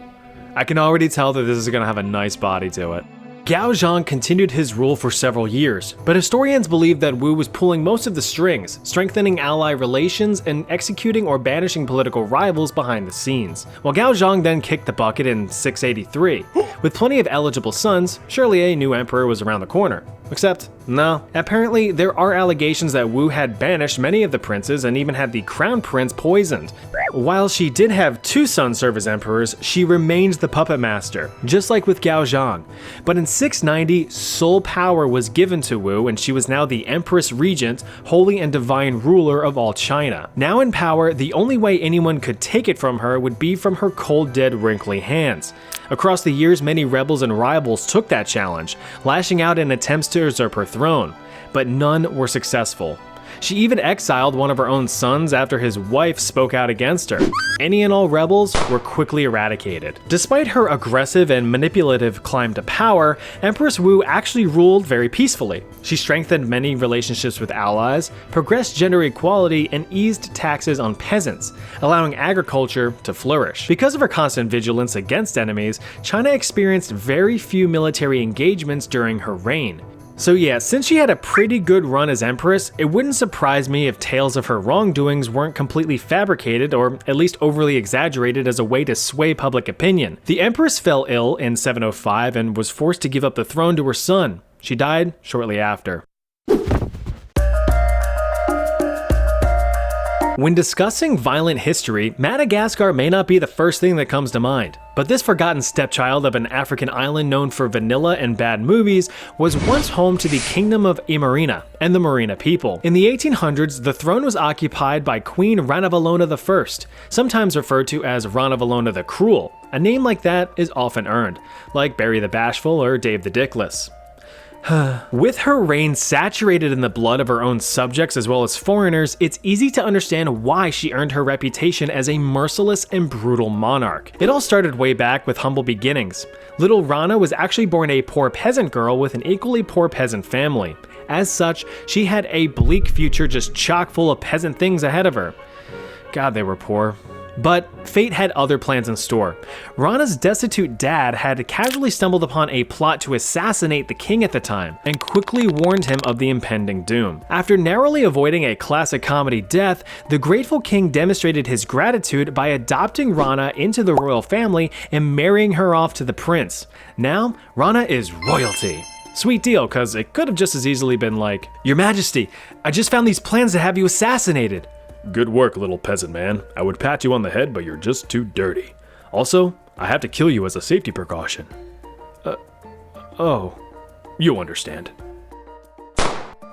I can already tell that this is gonna have a nice body to it. Gaozhong continued his rule for several years, but historians believe that Wu was pulling most of the strings, strengthening ally relations and executing or banishing political rivals behind the scenes. While Gaozhong then kicked the bucket in 683. With plenty of eligible sons, surely a new emperor was around the corner. Except, no. Apparently, there are allegations that Wu had banished many of the princes and even had the crown prince poisoned. While she did have 2 sons serve as emperors, she remained the puppet master, just like with Gaozhong. But in 690, sole power was given to Wu, and she was now the Empress Regent, holy and divine ruler of all China. Now in power, the only way anyone could take it from her would be from her cold, dead, wrinkly hands. Across the years, many rebels and rivals took that challenge, lashing out in attempts to usurp her throne, but none were successful. She even exiled one of her own sons after his wife spoke out against her. Any and all rebels were quickly eradicated. Despite her aggressive and manipulative climb to power, Empress Wu actually ruled very peacefully. She strengthened many relationships with allies, progressed gender equality, and eased taxes on peasants, allowing agriculture to flourish. Because of her constant vigilance against enemies, China experienced very few military engagements during her reign. So yeah, since she had a pretty good run as Empress, it wouldn't surprise me if tales of her wrongdoings weren't completely fabricated or at least overly exaggerated as a way to sway public opinion. The Empress fell ill in 705 and was forced to give up the throne to her son. She died shortly after. When discussing violent history, Madagascar may not be the first thing that comes to mind. But this forgotten stepchild of an African island known for vanilla and bad movies was once home to the Kingdom of Imarina and the Merina people. In the 1800s, the throne was occupied by Queen Ranavalona I, sometimes referred to as Ranavalona the Cruel. A name like that is often earned, like Barry the Bashful or Dave the Dickless. With her reign saturated in the blood of her own subjects as well as foreigners, it's easy to understand why she earned her reputation as a merciless and brutal monarch. It all started way back with humble beginnings. Little Rana was actually born a poor peasant girl with an equally poor peasant family. As such, she had a bleak future just chock full of peasant things ahead of her. God, they were poor. But fate had other plans in store. Rana's destitute dad had casually stumbled upon a plot to assassinate the king at the time, and quickly warned him of the impending doom. After narrowly avoiding a classic comedy death, the grateful king demonstrated his gratitude by adopting Rana into the royal family and marrying her off to the prince. Now, Rana is royalty. Sweet deal, cause it could have just as easily been like, "Your Majesty, I just found these plans to have you assassinated." Good work, little peasant man. I would pat you on the head, but you're just too dirty. Also, I have to kill you as a safety precaution. Oh. You understand.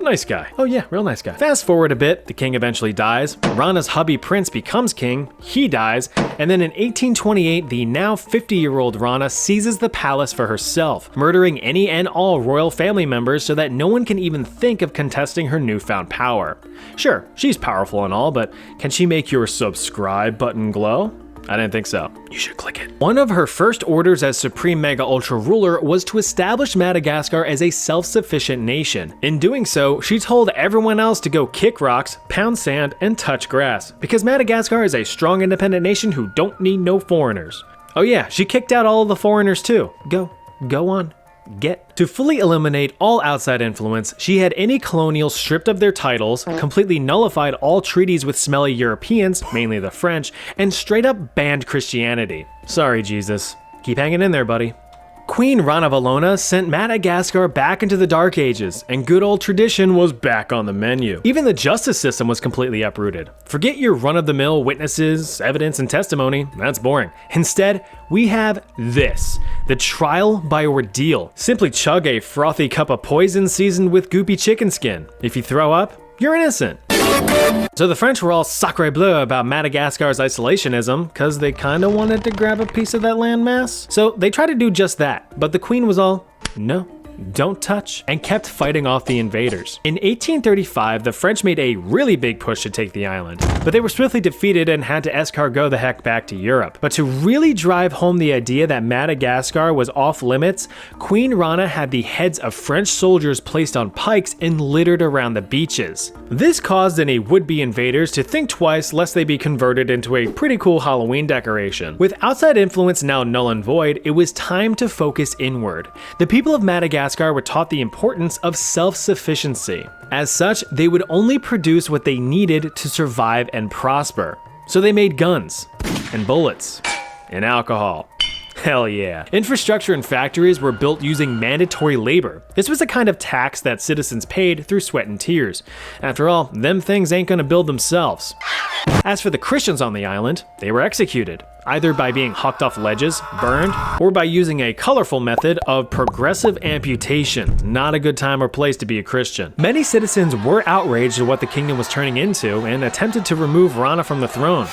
Nice guy. Oh yeah, real nice guy. Fast forward a bit, the king eventually dies, Rana's hubby prince becomes king, he dies, and then in 1828, the now 50-year-old Rana seizes the palace for herself, murdering any and all royal family members so that no one can even think of contesting her newfound power. Sure, she's powerful and all, but can she make your subscribe button glow? I didn't think so. You should click it. One of her first orders as Supreme Mega Ultra Ruler was to establish Madagascar as a self-sufficient nation. In doing so, she told everyone else to go kick rocks, pound sand, and touch grass, because Madagascar is a strong independent nation who don't need no foreigners. Oh yeah, she kicked out all of the foreigners too. Go on. To fully eliminate all outside influence, she had any colonials stripped of their titles, completely nullified all treaties with smelly Europeans, mainly the French, and straight up banned Christianity. Sorry, Jesus. Keep hanging in there, buddy. Queen Ranavalona sent Madagascar back into the Dark Ages, and good old tradition was back on the menu. Even the justice system was completely uprooted. Forget your run-of-the-mill witnesses, evidence, and testimony. That's boring. Instead, we have this, the trial by ordeal. Simply chug a frothy cup of poison seasoned with goopy chicken skin. If you throw up, you're innocent. So the French were all sacre bleu about Madagascar's isolationism, cause they kinda wanted to grab a piece of that landmass. So they tried to do just that, but the queen was all, no, don't touch, and kept fighting off the invaders. In 1835, the French made a really big push to take the island, but they were swiftly defeated and had to escargot the heck back to Europe. But to really drive home the idea that Madagascar was off limits, Queen Rana had the heads of French soldiers placed on pikes and littered around the beaches. This caused any would-be invaders to think twice lest they be converted into a pretty cool Halloween decoration. With outside influence now null and void, it was time to focus inward. The people of Madagascar were taught the importance of self-sufficiency. As such, they would only produce what they needed to survive and prosper. So they made guns, and bullets, and alcohol. Hell yeah. Infrastructure and factories were built using mandatory labor. This was a kind of tax that citizens paid through sweat and tears. After all, them things ain't gonna build themselves. As for the Christians on the island, they were executed, either by being hucked off ledges, burned, or by using a colorful method of progressive amputation. Not a good time or place to be a Christian. Many citizens were outraged at what the kingdom was turning into and attempted to remove Rana from the throne.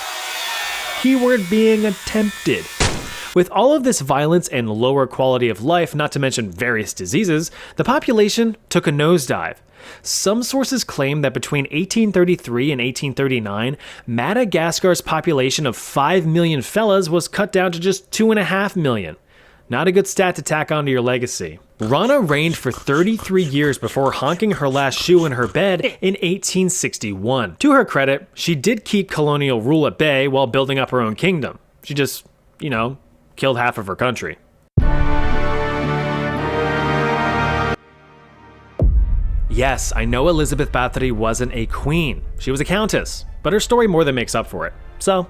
Keyword being attempted. With all of this violence and lower quality of life, not to mention various diseases, the population took a nosedive. Some sources claim that between 1833 and 1839, Madagascar's population of 5 million fellas was cut down to just 2.5 million. Not a good stat to tack onto your legacy. Rana reigned for 33 years before honking her last shoe in her bed in 1861. To her credit, she did keep colonial rule at bay while building up her own kingdom. She just, killed half of her country. Yes, I know Elizabeth Bathory wasn't a queen. She was a countess, but her story more than makes up for it. So,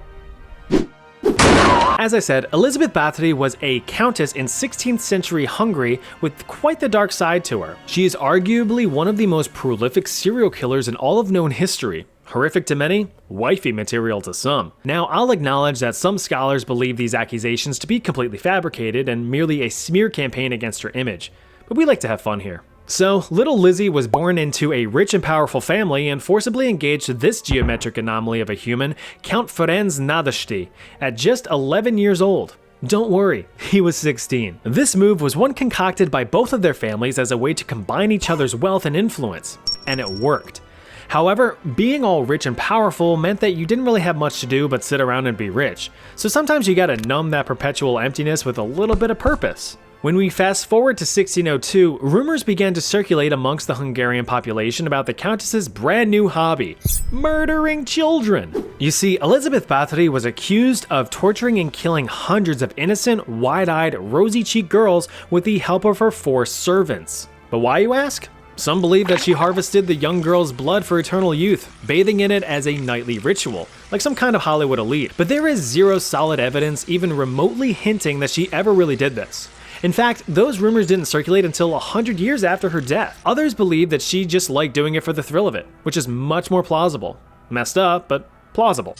as I said, Elizabeth Bathory was a countess in 16th century Hungary with quite the dark side to her. She is arguably one of the most prolific serial killers in all of known history. Horrific to many, wifey material to some. Now, I'll acknowledge that some scholars believe these accusations to be completely fabricated and merely a smear campaign against her image, but we like to have fun here. So, little Lizzie was born into a rich and powerful family and forcibly engaged to this geometric anomaly of a human, Count Ferenc Nadashti, at just 11 years old. Don't worry, he was 16. This move was one concocted by both of their families as a way to combine each other's wealth and influence, and it worked. However, being all rich and powerful meant that you didn't really have much to do but sit around and be rich, so sometimes you gotta numb that perpetual emptiness with a little bit of purpose. When we fast forward to 1602, rumors began to circulate amongst the Hungarian population about the Countess's brand new hobby, murdering children. You see, Elizabeth Bathory was accused of torturing and killing hundreds of innocent, wide-eyed, rosy-cheeked girls with the help of her 4 servants. But why, you ask? Some believe that she harvested the young girl's blood for eternal youth, bathing in it as a nightly ritual, like some kind of Hollywood elite. But there is zero solid evidence even remotely hinting that she ever really did this. In fact, those rumors didn't circulate until 100 years after her death. Others believe that she just liked doing it for the thrill of it, which is much more plausible. Messed up, but plausible.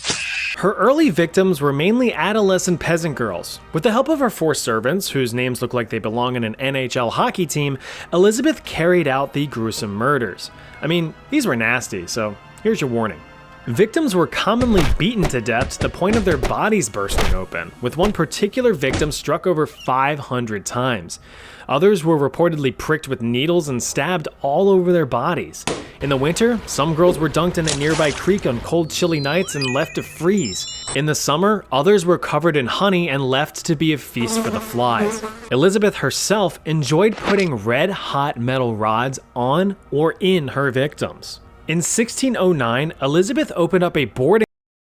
Her early victims were mainly adolescent peasant girls. With the help of her 4 servants, whose names look like they belong in an NHL hockey team, Elizabeth carried out the gruesome murders. I mean, these were nasty, so here's your warning. Victims were commonly beaten to death to the point of their bodies bursting open, with one particular victim struck over 500 times. Others were reportedly pricked with needles and stabbed all over their bodies. In the winter, some girls were dunked in a nearby creek on cold, chilly nights and left to freeze. In the summer, others were covered in honey and left to be a feast for the flies. Elizabeth herself enjoyed putting red-hot metal rods on or in her victims. In 1609, Elizabeth opened up a boarding